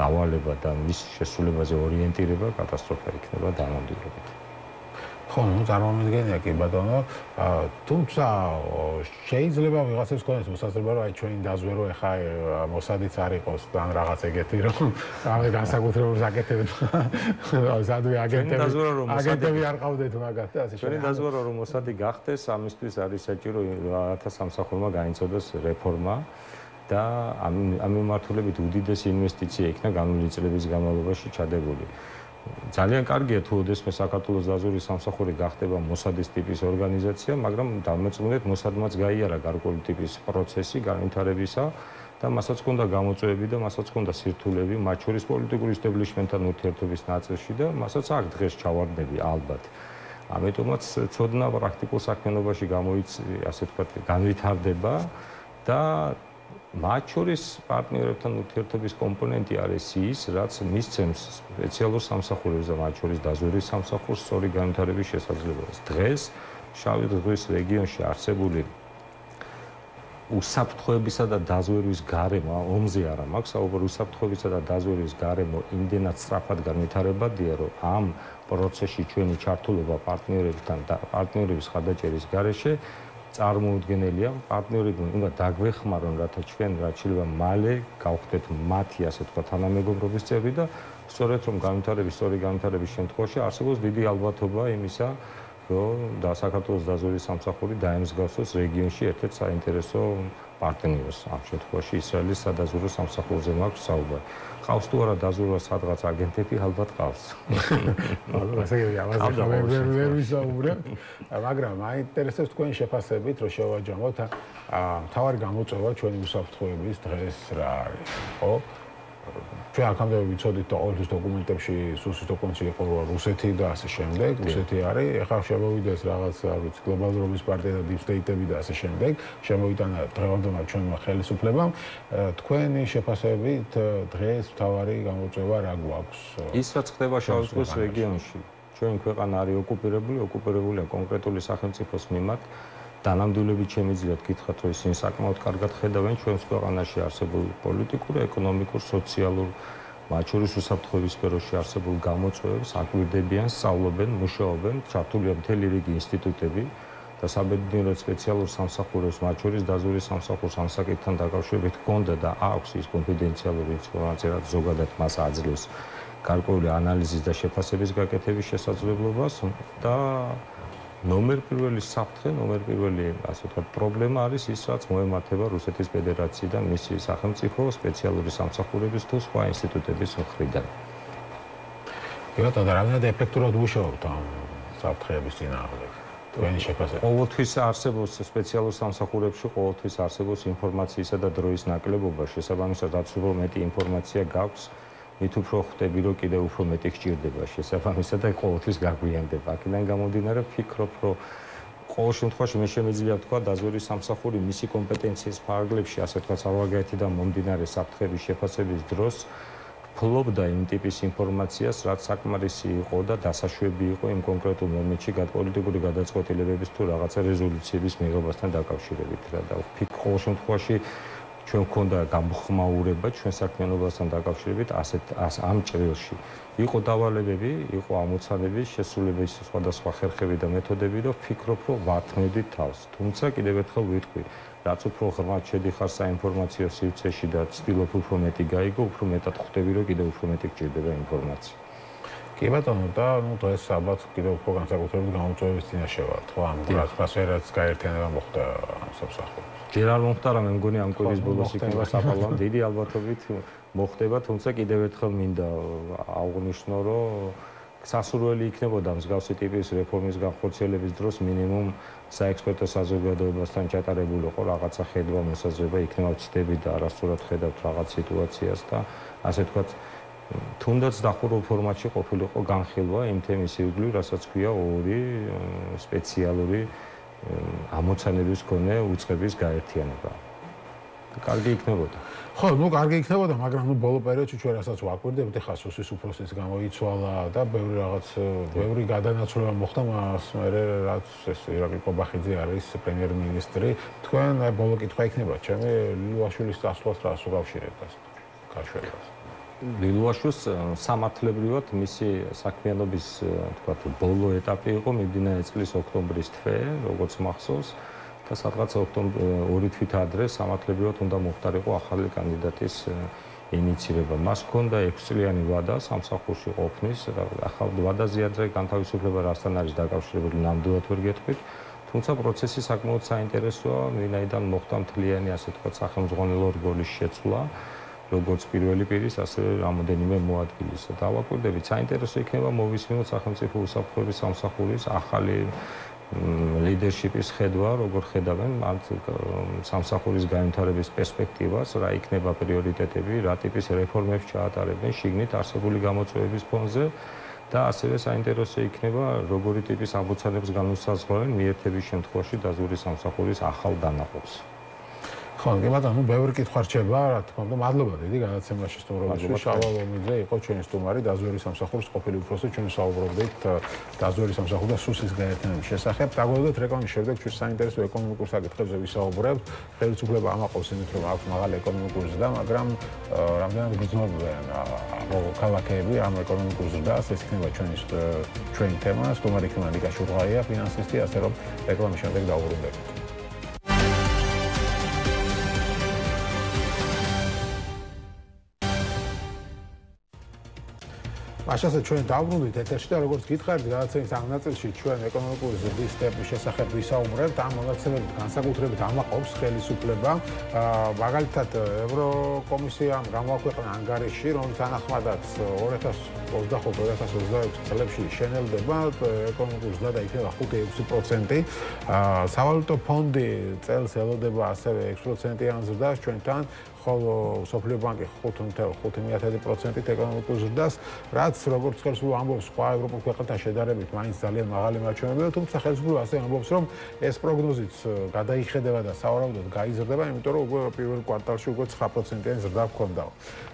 დავალება და მის შესრულებაზე ორიენტირება კატასტროფა იქნება დამამძიმრებლად. ხო, ну წარმომიდგენია კი ბატონო, თუმცა შეიძლება ვიღაცებს ქონდეს მოსაზრება, რომ აი ჩვენი დაზვერო ეხა მოსადიც არ იყოს და რაღაც ეგეთი რომ ამე განსაკუთრებულს აკეთებთ. ზადვე აგენტები არ ყავდეთ მაგათ და ასე ჩვენ დაზვერო რომ მოსადი გახდეს, ამისთვის არის საჭირო რათა სამსახურმა გაიცოდოს რეფორმა და ამ მიმართულებით უდიდესი ინვესტიცია იქნა განვლილი წლების განმავლობაში ჩადებული. ძალიან კარგია თუ ოდესმე საქართველოს დაზვერვის სამსახური გახდება მოსადის ტიპის ორგანიზაცია, მაგრამ დამეწმუნდეთ მოსადმაც გაიარა გარკვეული ტიპის პროცესი განვითარებისა და მასაც ჰქონდა გამოწვევები და მასაც ჰქონდა სირთულეები, მათ შორის პოლიტიკური ისტებლიშმენტთან ურთიერთობის ნაწილში და მასაც აქ დღეს ჩავარდნები ალბათ. ამიტომაც ცოდნა პრაქტიკულ საქმიანობაში ასე ვთქვათ, განვითარდება და მათ შორის პარტნიორებთან ურთიერთობის კომპონენტი არის ის, რაც მისცემს სპეციალურ სამსახურებს და მათ შორის დაზვერვის სამსახურს სწორი განვითარების შესაძლებლობას. დღეს შავი ზღვის რეგიონში არსებული უსაფრთხოებისა და დაზვერვის გარემო, ომზე არა მაქვს საუბარი, უსაფრთხოებისა და დაზვერვის გარემო იმდენად სწრაფად განვითარებადია, რომ ამ პროცესში ჩვენი ჩართულობა პარტნიორებთან და პარტნიორების ხადაჭერის გარეშე წარმოუდგენელია. პარტნიორები უნდა დაგვეხმარონ, რათა ჩვენ რაც შეიძლება მალე გავხდეთ მათი ასე თქვა თანამეგობრობის წევრი და სწორედ რომ სწორი განვითარების შემთხვევაში არსებობს დიდი ალბათობა იმისა, რომ საქართველოს დაზვერვის სამსახური დაემსგავსოს რეგიონში ერთ-ერთ საინტერესო პარტნიორს. ამ შემთხვევაში ისრაელის სადაზვერვო სამსახურზე მაქვს საუბარი. ყავს თუ არა დაზვერვა სადღაც აგენტები, ალბათ ყავს. ასე ვერ ვისაუბრებ, მაგრამ მაინტერესებს თქვენი შეფასებით, რომ შევაჯამოთ მთავარი გამოწვევა ჩვენი უსაფრთხოების დღეს რა არის, ხო? ჩვენ აქამდე ვიცოდით და ყოველთვის დოკუმენტებში სუსის დოკუმენტში იყო რუსეთი და ასე შემდეგ, რუსეთი არის, ეხლა შემოვიდეს რაღაც, არ ვიცი, გლობალურობის პარტია და deep state-ები და ასე შემდეგ, შემოვიტანა დღევანდელმა ჩვენმა ხელისუფლებამ, თქვენი შეფასებით დღეს მთავარი გამოწვევა რა გვაქვს? ის რაც ხდება შავი ზღვის რეგიონში, ჩვენი ქვეყანა არის ოკუპირებულია კონკრეტული სახელმწიფოს მიმართ. დანამდვილებით შემიძლიათ გითხრათ, რომ ისინი საკმაოდ კარგად ხედავენ ჩვენს ქვეყანაში არსებულ პოლიტიკურ, ეკონომიკურ, სოციალურ, მათ შორის უსაფრთხოების სფეროში არსებულ გამოწვევებს, აკვირდებიან, სწავლობენ, მუშაობენ, ჩართულია მთელი რიგი ინსტიტუტები და საბედნიეროდ სპეციალურ სამსახურებს, მათ შორის დაზვერვის სამსახურს ამ საკითხთან დაკავშირებით ჰქონდა და აქვს ის კონფიდენციალური ინფორმაცია, რაც ზოგადად მას აძლევს გარკვეული ანალიზის და შეფასების გაკეთების შესაძლებლობას და ნომერ პირველი საფრთხე, ნომერ პირველი, ასე ვთქვათ, პრობლემა არის ის, რაც მოემართება რუსეთის ფედერაციიდან მისი სახელმწიფო სპეციალური სამსახურების თუ სხვა ინსტიტუტების მხრიდან. ბატონო, რამდენად ეფექტურად მუშაობთ ამ საფრთხეების წინააღმდეგ? თქვენი შეფასება. ყოველთვის არსებობს სპეციალურ სამსახურებში, ყოველთვის არსებობს ინფორმაციისა და დროის ნაკლებობა, შესაბამისად, რაც უფრო მეტი ინფორმაცია გაქვს, მით უფრო ხვდები, რომ კიდევ უფრო მეტი გჭირდება შესაბამისად და ყოველთვის გაგვიანდება. აქედან გამომდინარე, ვფიქრობ, რომ ყოველ შემთხვევაში მე შემიძლია ვთქვა, დაზვერვის სამსახური მისი კომპეტენციის ფარგლებში, ასე ვთქვათ, საზღვარგარეთიდან მომდინარე საფრთხების შეფასების დროს ფლობდა იმ ტიპის ინფორმაციას, რაც საკმარისი იყო და დასაშვები იყო იმ კონკრეტულ მომენტში პოლიტიკური გადაწყვეტილებების თუ რაღაცა რეზოლუციების მიღებასთან დაკავშირებით. და ვფიქრობ, ყოველ შემთხვევაში ჩვენ გვქონდა გამოხმაურება ჩვენ საქმიანობასთან დაკავშირებით ამ ჭრილში. იყო დავალებები, იყო ამოცანები, შესრულების სხვადასხვა ხერხები და მეთოდები და ვფიქრობ, რომ ვართმევდით თავს. თუმცა კიდევ ერთხელ ვიტყვი, რაც უფრო ღრმად შედიხარ საინფორმაციო სივრცეში და ცდილობ უფრო მეტი გაიგო, უფრო მეტად ხვდები, რომ კიდევ უფრო მეტი გჭირდება ინფორმაცია. კი ბატონო, და დღეს ალბათ კიდევ უფრო განსაკუთრებით გამოწვევების წინაშე ვართ, ხო? ამ სფეროც გაერთიანება მოხდა ამ სამსახურს. ჯერ არ მოხდა, რა მე მგონი ამ კვირის ბოლოს იქნება საპარლამენტო დიდი ალბათობით მოხდება, თუმცა კიდევ ერთხელ მინდა აღვნიშნო, რომ სასურველი იქნებოდა მსგავსი ტიპის რეფორმის განხორციელების დროს მინიმუმ საექსპერტო საზოგადოებასთან ჩატარებულიყო რაღაცა ხედვა, მოსაზრება, იქნება ვცდები და არასწორად ხედავთ რაღაც სიტუაციას და ასე ვთქვათ, თუნდაც დახურულ ფორმატში ყოფილიყო განხილვა იმ თემის ირგვლივ, რასაც ქვია ორი სპეციალური ამოცანების მქონე უწყების გაერთიანება. კარგი იქნებოდა. ხო, კარგი იქნებოდა, მაგრამ ბოლო პერიოდში ჩვენ რასაც ვაკვირდებთ, ეხლა სუსის უფროსის გამოიცვალა და ბევრი გადანაცვლება მოხდა მას მერე, რაც ეს ირაკლი ყობახიძე არის პრემიერ-მინისტრი. თქვენ ბოლო კითხვა იქნება, ჩემი ლილუაშვილის წასვლას რას უკავშირებთ გაშველებას? ლილუაშვილს სამართლებრივად მისი საქმიანობის თქვათ ბოლო ეტაპი იყო მიმდინარე წლის ოქტომბრის თვე, როგორც მახსოვს და სადღაც ორი თვით ადრე სამართლებრივად უნდა მოხდარიყო ახალი კანდიდატის ინიცირება. მას ჰქონდა 6 წლიანი ვადა სამსახურში ყოფნის, ახალ ვადაზე ადრე განთავისუფლება რასთან არის დაკავშირებული ნამდვილად ვერ გეტყვით. თუმცა პროცესი საკმაოდ საინტერესოა, ვინაიდან მოხდა მთლიანი ასე თქვათ სახელმძღვანელო რგოლის შეცვლა. როგორც პირველი პირის, ასევე რამოდენიმე მოადგილის. დავაკვირდებით, საინტერესო იქნება მოვისმინოთ სახელმწიფო უსაფრთხოების სამსახურის ახალი ლიდერშიპის ხედვა, როგორ ხედავენ ამ სამსახურის განვითარების პერსპექტივას, რა იქნება პრიორიტეტები, რა ტიპის რეფორმებს ჩაატარებენ შიგნით არსებული გამოწვევების ფონზე და ასევე საინტერესო იქნება, როგორი ტიპის ამოცანებს განუსაზღვრავენ მიერთების შემთხვევაში დაზვერვის სამსახურის ახალ დანაყოფს. ხო, გემატანო, ბევრი კითხვა რჩება, რა თქმა უნდა, მადლობა დიდი განაცემაში სტუმრობისთვის. შავა ლომიძე იყო ჩვენი სტუმარი დაზვერვის სამსახურის ყოფილი უფროსი, ჩვენ საუბრობდით დაზვერვის სამსახურის და სუსის გაერთიანების შესახებ. დაგვეუბნეთ რეკლამის შემდეგ ჩვენ საინტერესო ეკონომიკურ საკითხებზე ვისაუბრებთ. ხელისუფლება ამაყობს იმით, რომ აქვს მაღალი ეკონომიკური ზრდა, მაგრამ რამდენად გრძნობენ ქალაქები ამ ეკონომიკურ ზრდას, ეს იქნება ჩვენი თემა. სტუმარი იქნება ნიკა შურღაია, ფინანსისტი, ასე რომ რეკლამის შემდეგ დავუბრუნდებით. მაშასე ჩვენ დავბრუნდით ეთერში და როგორც გითხარით, გადაცემის ამ ნაწილში ჩვენ ეკონომიკური ზრდის ტემპის შესახებ ვისაუბრებთ. ამ მონაცემებით განსაკუთრებით ამაყობს ხელისუფლება. მაგალითად, ევროკომისიამ გამოაქვეყნა ანგარიში, რომლის თანახმადაც 2025-2026 წლებში შენელდება ეკონომიკური ზრდა და იქნება 5-6%. სავალუტო ფონდი წელს ელოდება ასევე 6%-იან ზრდას ჩვენთან, ხოლო სოფლიო ბანკი 5.5% ეკონომიკურ ზრდას, რაც როგორც ხელისუფლება ამბობს, სხვა ევროპულ ქვეყნებთან შედარებით მაინც ძალიან მაღალი მაჩვენებელია, თუმცა ხელისუფლება ასე ამბობს, რომ ეს პროგნოზიც გადაიხედება და სავარაუდოდ გაიზრდება, იმიტომ რომ უკვე პირველ კვარტალში უკვე 9%-იანი ზრდა ჰქონდა.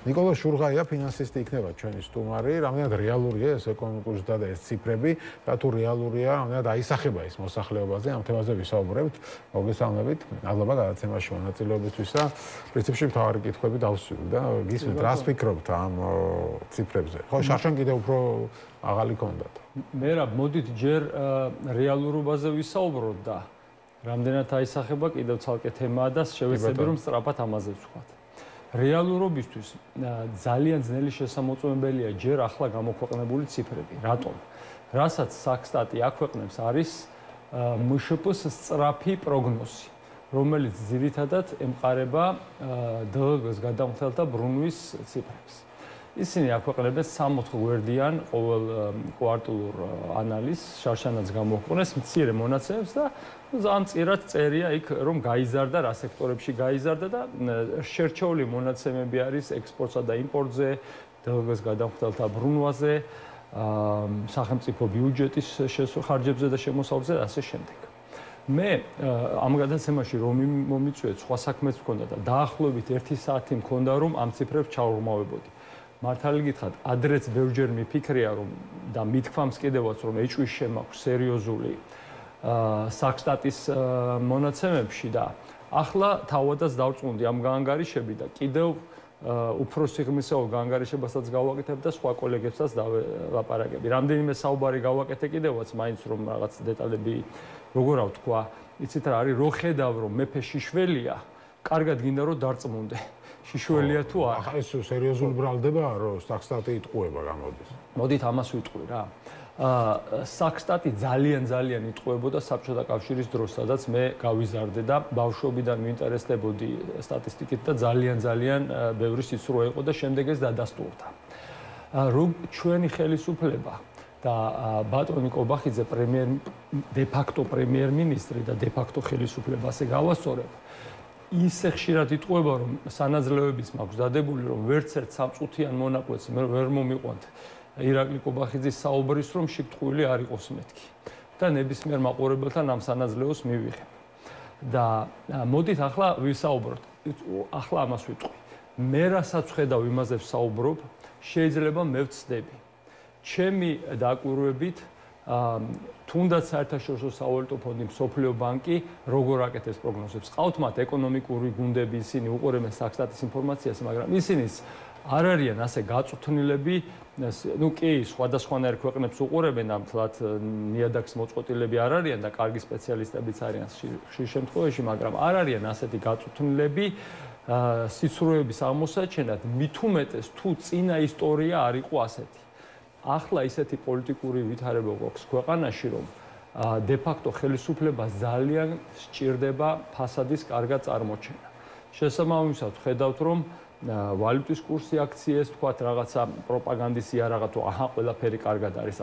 ნიკოლოზ შურღაია, ფინანსისტი იქნება ჩვენი სტუმარი. რამდენად რეალურია ეს ეკონომიკური ზრდა და ეს ციფრები, და თუ რეალურია, რამდენად აისახება ეს მოსახლეობაზე, ამ თემაზე ვისაუბრებთ. მოგესალმებით. მადლობა გადაცემაში მონაწილეობისთვის და პრინციპში თავარი კითხვები დავსვი და გისმენთ, რას ფიქრობთ ამ ციფრებზე? ხო, შარშან კიდევ უფრო აღალი ქონდათ. მე რა, მოდით ჯერ რეალურობაზე ვისაუბროთ და რამდენად აისახება კიდევ ცალკე თემაა და შევეცდები რომ სწრაფად ამაზე ვთქვათ. რეალურობისთვის ძალიან ძნელი შესამოწმებელია ჯერ ახლა გამოქვეყნებული ციფრები. რატომ? რასაც საქსტატი აქვეყნებს არის მშპ-ს სწრაფი პროგნოზი, რომელიც ძირითადად ემყარება დლგ-ს გადამხდელთა ბრუნვის ციფრებს. ისინი აქვეყნებენ 3-4 გვერდიან ყოველ კვარტალურ ანალიზს, შარშანაც გამოჰყურეს მცირე მონაცემებს და ძალიან მწირად წერია იქ, რომ გაიზარდა, რა სექტორებში გაიზარდა და შერჩეული მონაცემები არის ექსპორტსა და იმპორტზე, დლგ-ს გადამხდელთა ბრუნვაზე, სახელმწიფო ბიუჯეტის ხარჯებზე და შემოსავლებზე და ასე შემდეგ. მე ამ გადაცემაში რომ მომიწვიეთ, სხვა საქმეც მქონდა და დაახლოებით 1 საათი მქონდა, რომ ამ ციფრებს ჩაურმავებოდი. მართალი გითხრათ, ადრეც ბევრჯერ მიფიქრია, რომ და მithქვამს კიდევაც, რომ ეჭვის შემაქვს სერიოზული საქსტატის მონაცემებში და ახლა თავადაც დავწუნდი ამ გაანგარიშები და კიდევ უფრო სიღრმისეულ გაანგარიშებასაც გავაკეთებ და სხვა კოლეგებსაც დავაპარაკები. რამდენიმე საუბარი გავაკეთე კიდევაც, მაინც რომ რაღაც დეტალები როგორ ვთქვა, იცით რა არის, რო ხედავ რომ მეფე შიშველია, კარგად გინდა რომ დარწმუნდე. შიშველია თუ არა. ახლა ეს სერიოზული ბრალდებაა, რომ საქსტატი იტყუება გამოდის. მოდით ამას ვიტყვი რა. საქსტატი ძალიან იტყუებოდა საბჭოთა კავშირის დროს, სადაც მე გავიზარდე და ბავშვობიდან ვინტერესდებოდი სტატისტიკით და ძალიან ბევრი სიცრუე იყო და შემდეგ ეს დადასტურდა. ჩვენი ხელისუფლება და ბატონი კობახიძე დე-ფაქტო პრემიერ-მინისტრი და დე-ფაქტო ხელისუფლება ასე გავასწორებ. ისე ხშირად იტყუება, რომ სანაძლეოებიც მაქვს დადებული, რომ ვერც ერთ სამწუთიან მონაკვეთს ვერ მომიყვანთ ირაკლი კობახიძის საუბრის, რომ შიგტყვილი არ იყოს მეთქი და ნებისმიერ მაყურებელთან ამ სანაძლეოს მივიღებ. და მოდით ახლა ვისაუბროთ. ახლა ამას ვიტყვი. მე რასაც ხედავ, იმაზე ვსაუბრობ, შეიძლება მე ვცდები. ჩემი დაკვირვებით თუნდაც საერთაშორისო სავალუტო ფონდი, მსოფლიო ბანკი როგორ აკეთებს პროგნოზებს. ყავთ მათ ეკონომიკური გუნდები, ისინი უყურებენ საქსტატის ინფორმაციას, მაგრამ ისინიც არ არიან ასე გაწუთნილები, ну კი, სხვადასხვანაირ ქვეყნებს უყურებენ ამ თლათ ნიადაგის მოწყობილები არ არიან და კარგი სპეციალისტებიც არიან ხშირ შემთხვევაში, მაგრამ არ არიან ასეთი გაწუთნილები სიცრუეების აღმოსაჩენად, მით უმეტეს თუ წინა ისტორია არ იყო ასეთი. ახლა ისეთი პოლიტიკური ვითარება გვაქვს ქვეყანაში, რომ დე-ფაქტო ხელისუფლებას ძალიან სჭირდება ფასადის კარგად წარმოჩენა. შესაბამისად, ხედავთ, რომ ვალუტის კურსი აქციეს, თქვათ, რაღაცა პროპაგანდის იარაღა თუ აჰა, ყველაფერი კარგად არის.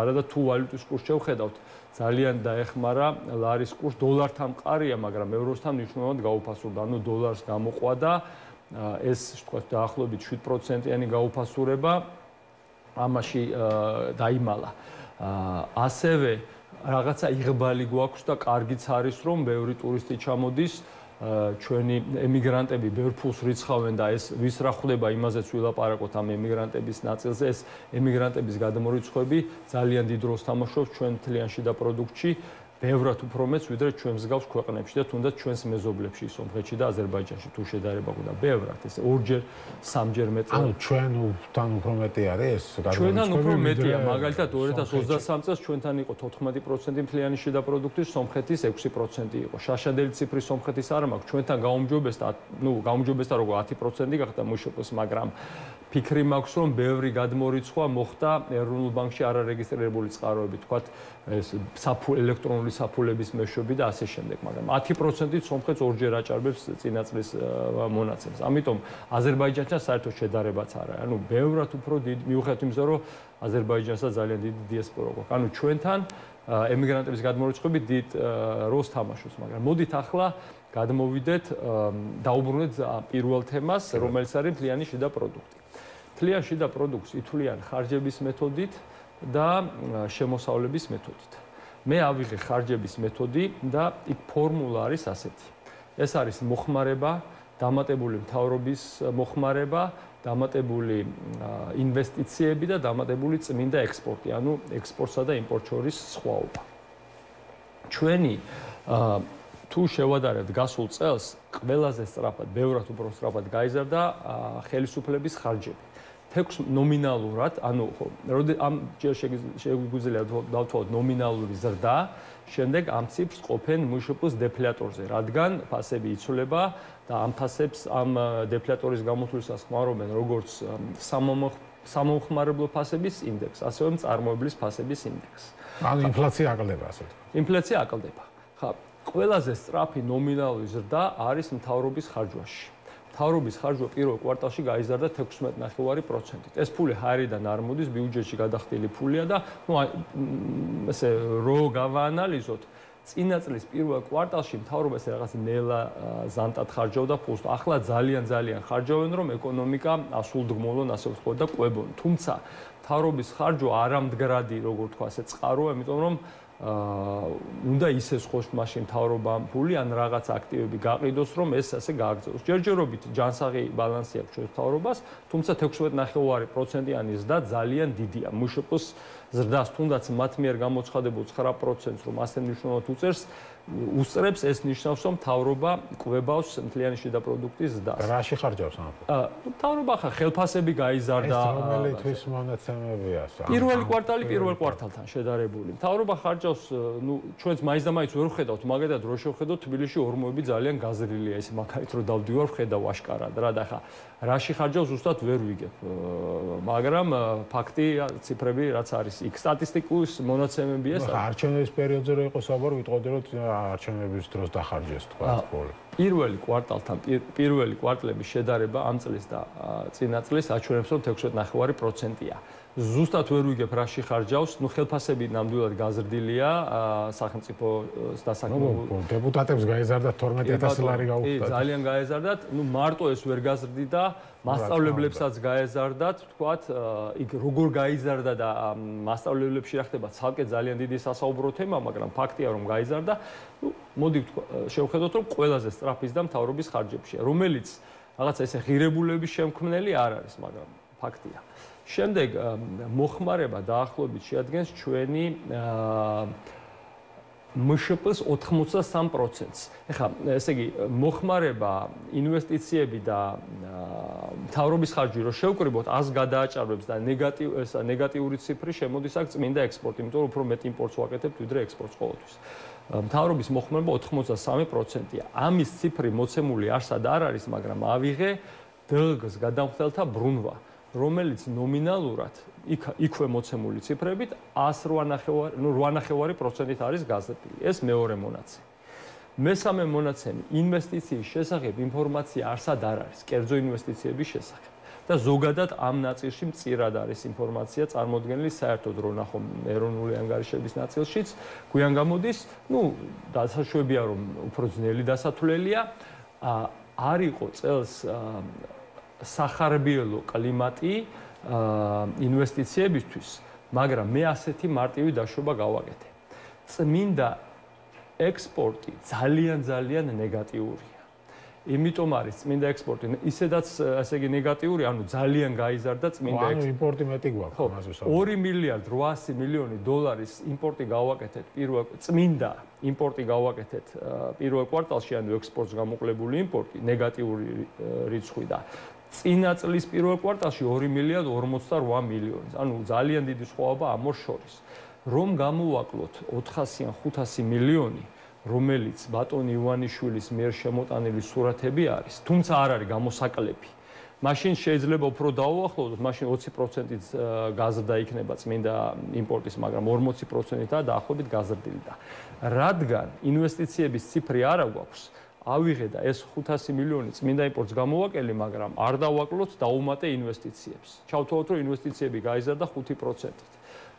არა და თუ ვალუტის კურსს შევხედავთ, ძალიან დაეხმარა ლარის კურსს, დოლართან მყარია, მაგრამ ევროსთან მნიშვნელოვნად გაუფასურდა. ანუ დოლარს გამოყვა და ეს, თქვათ, დაახლოებით 7%-იანი გაუფასურება ამაში დაიმალა. ასევე რაღაცა იღბალი გვაქვს და კარგიც არის, რომ ბევრი ტურისტი ჩამოდის, ჩვენი ემიგრანტები ბევრ ფულს რიცხავენ და ეს ვის რა ხვდება, იმაზეც ვილაპარაკოთ ამ ემიგრანტების ნაწილზე. ეს ემიგრანტების გადმორიცხვები ძალიან დიდ როლს თამაშობს ჩვენ მთლიან შიდა პროდუქტში, ბევრად უფრო მეც, ვიდრე ჩვენ მსგავს ქვეყნებში და თუნდაც ჩვენს მეზობლებში, სომხეთში და აზერბაიჯანში თუ შედარება გვქონდა. ბევრად, ეს ორჯერ, სამჯერ მეტი. ანუ ჩვენთან უფრო მეტი არის ეს გადმორიცხვები? ჩვენთან უფრო მეტია, მაგალითად 2023 წელს ჩვენთან იყო 14% მთლიანი შიდა პროდუქტის, სომხეთის 6% იყო. შაშადელი ციფრი სომხეთის არ მაქვს, ჩვენთან გაუმჯობესდა, გაუმჯობესდა როგორ 10% გახდა მშპ-ს, მაგრამ ფიქრი მაქვს, რომ ბევრი გადმორიცხვა მოხდა ეროვნულ ბანკში არარეგისტრირებული წყაროები, თქვათ, ეს ელექტრონული საფულების მეშვეობით და ასე შემდეგ, მაგრამ 10%-ით სომხეთს ორჯერ აჭარბებს წინა წლის მონაცემს. ამიტომ აზერბაიჯანთან საერთოდ შედარებაც არ არის. ანუ ბევრად უფრო დიდი, მიუხედავად იმისა, რომ აზერბაიჯანსაც ძალიან დიდი დიასპორა გვაქვს. ანუ ჩვენთან ემიგრანტების გადმორიცხვები დიდ როლს თამაშობს, მაგრამ მოდით ახლა გადმოვიდეთ, დაუბრუნდეთ პირველ თემას, რომელიც არის მთლიანი შიდა პროდუქტი. მთლიან შიდა პროდუქტს ითვლიან ხარჯების მეთოდით და შემოსავლების მეთოდით. მე ავიღე ხარჯების მეთოდი და იქ ფორმულა არის ასეთი. ეს არის მოხმარება, დამატებული მთავრობის მოხმარება, დამატებული ინვესტიციები და დამატებული წმინდა ექსპორტი, ანუ ექსპორტსა და იმპორტს შორის სხვაობა. ჩვენი თუ შევადარებთ გასულ წელს, ყველაზე სწრაფად, ბევრად უფრო სწრაფად გაიზარდა ხელისუფლების ხარჯები. თექს ნომინალურად, ანუ ამ ჯერ შეგვიძლია დავთვალოთ ნომინალური ზრდა, შემდეგ ამ ციფრს ყოფენ მშპ-ს დეფლატორზე, რადგან ფასები იცვლება და ამ ფასებს ამ დეფლატორის გამოთვლისას ხმარობენ როგორც სამომხმარებლო ფასების ინდექსს, ასევე მწარმოებლის ფასების ინდექსს. ანუ ინფლაცია აკლდება, ასე ვთქვათ. ინფლაცია აკლდება. ხა, ყველაზე სწრაფი ნომინალური ზრდა არის მთავრობის ხარჯვაში. მთავრობის ხარჯვა პირველ კვარტალში გაიზარდა 16.9%-ით. ეს ფული ჰაერიდან არ მოდის, ბიუჯეტში გადახდილი ფულია და ესე რო გავაანალიზოთ, წინა წლის პირველ კვარტალში მთავრობა ესე რაღაც ნელა ზანტად ხარჯავდა ფულს. ახლა ძალიან ხარჯავენ, რომ ეკონომიკა ასულდგმოლონ, ასე ვთქვათ და ყვებონ. თუმცა მთავრობის ხარჯვა არამდგრადი, როგორ თქვა, ასე წყაროა, იმიტომ რომ უნდა ისეს ხოს მაშინ მთავრობამ ფული ან რაღაც აქტივები გაყიდოს, რომ ეს ასე გააგრძელოს. ჯერჯერობით ჯანსაღი ბალანსი აქვს ჩვენ მთავრობას, თუმცა 16.9%-იანი ზრდა ძალიან დიდია. მშპ-ს ზრდას თუნდაც მათ მიერ გამოცხადებულ 9%-ს რომ ასე მნიშვნელოვნად უსწრებს, ეს ნიშნავს, რომ მთავრობა კვებავს მთლიანი შიდა პროდუქტის ზრდას. რაში ხარჯავს ამ? მთავრობა ხა ხელფასები გაიზარდა. ეს რომელი თვის მონაცემებია? პირველი კვარტალი პირველ კვარტალთან შედარებული. მთავრობა ხარჯავს, ჩვენც მაინც და მაინც ვერ ვხედავთ, მაგალითად რო შევხედოთ, თბილისში ორმოები ძალიან გაზრილია, ეს მაგალითად რო დავდივარ, ვხედავ აშკარად რა და ხა რაში ხარჯავს ზუსტად ვერ ვიგებ. მაგრამ ფაქტი, ციფრები რაც არის, იქ სტატისტიკუს მონაცემები ეს. ხა არჩევნების პერიოდზე რო იყო საბარი, ვიტყოდი რომ არჩევნების დროს დახარჯეს თქვა ფული. პირველი კვარტალთან პირველი კვარტლების შედარება ამ წლის და წინა წლის აჩვენებს, რომ 16.9%-ია. ზუსტად ვერ ვიგებ რაში ხარჯავს, ხელფასები ნამდვილად გაზრდილია, სახელმწიფოს დასაქმებულ დეპუტატებს გაიზარდა 12,000 ლარი გაუხდათ. ძალიან გაეზარდათ, მარტო ეს ვერ გაზრდიდა, მასწავლებლებსაც გაეზარდათ, თქვათ, იქ როგორ გაიზარდა და მასწავლებლებში რა ხდება, ცალკე ძალიან დიდი სასაუბრო თემა, მაგრამ ფაქტია რომ გაიზარდა. მოდი შევხედოთ, რომ ყველაზე სწრაფი ზრდა მთავრობის ხარჯებშია, რომელიც რაღაცა ესე ღირებულების შემქმნელი არ არის, მაგრამ ფაქტია. შემდეგ მოხმარება დაახლოებით შეადგენს ჩვენი მშპ-ს 83%-ს. ეხლა, ესე იგი, მოხმარება, ინვესტიციები და მთავრობის ხარჯი რო შევკრიბოთ 100 გადააჭარბებს და ნეგატიური ციფრი შემოდის აქ წმინდა ექსპორტი, იმიტომ რომ უფრო მეტ იმპორტს ვაკეთებთ ვიდრე ექსპორტს ყოველთვის. მთავრობის მოხმარება 83%-ია. ამის ციფრი მოცემული არსად არ არის, მაგრამ ავიღე დღგ-ს გადამხდელთა ბრუნვა, რომელიც ნომინალურად იქვე მოცემული ციფრებით 108.5%-ით არის გაზრდილი. ეს მეორე მონაცემი. მესამე მონაცემი, ინვესტიციის შესახებ ინფორმაცია არსად არ არის, კერძო ინვესტიციების შესახებ. და ზოგადად ამ ნაწილში მწირად არის ინფორმაცია წარმოდგენილი, საერთოდ რო ნახო ეროვნული ანგარიშების ნაწილშიც, გვიან გამოდის, დასაშვებია რომ უფრო ძნელი დასათვლელია, არ იყო წელს სახარბიელო კლიმატი ინვესტიციებისთვის, მაგრამ მე ასეთი მარტივი დაშვება გავაკეთე. წმინდა ექსპორტი ძალიან ნეგატიურია. იმიტომ არის წმინდა ექსპორტი ისედაც ასე იგი ნეგატიური, ანუ ძალიან გაიზარდა წმინდა ექსპორტი. ანუ იმპორტი მეტი გვაქვს ამაზე ვსაუბრობ. 2 მილიარდ 800 მილიონი დოლარის იმპორტი გავაკეთეთ წმინდა იმპორტი გავაკეთეთ პირველ კვარტალში, ანუ ექსპორტს გამოკლებული იმპორტი, ნეგატიური რიცხვი და წინა წლის პირველ კვარტალში 2 მილიარდ 48 მილიონი. ანუ ძალიან დიდი სხვაობა ამ ორ შორის. რომ გამოვაკლოთ 400 ან 500 მილიონი, რომელიც ბატონ ივანიშვილის მიერ შემოტანილი სურათები არის, თუმცა არ არის გამოსაკლები. მაშინ შეიძლება უფრო დაუახლოვდოთ, მაშინ 20%-ით გაზრდა იქნება წმინდა იმპორტის, მაგრამ 40%-ითაა დაახლოებით გაზრდილი და რადგან ინვესტიციების ციფრი არ აქვს, ავიღე და ეს 500 მილიონი წმინდა იმპორტს გამოვაკელი, მაგრამ არ დავაკლოთ დაუმატე ინვესტიციებს. ჩავთვალოთ, რომ ინვესტიციები გაიზარდა 5%-ით.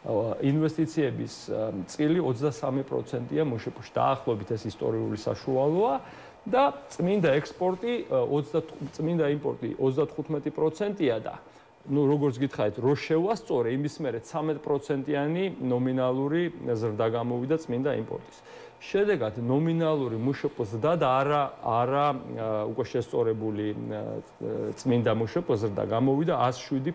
ინვესტიციების წილი 23%-ია მუშეპოში. დაახლოებით ეს ისტორიული საშუალოა და წმინდა ექსპორტი წმინდა იმპორტი 35%-ია და როგორც გითხარით, რო შევასწორე, იმის მერე 13%-იანი ნომინალური ზრდა გამოვიდა წმინდა იმპორტის. შედეგად ნომინალური მუშეპო ზრდა და არა უკვე შესწორებული წმინდა მუშეპო ზრდა გამოვიდა 107%.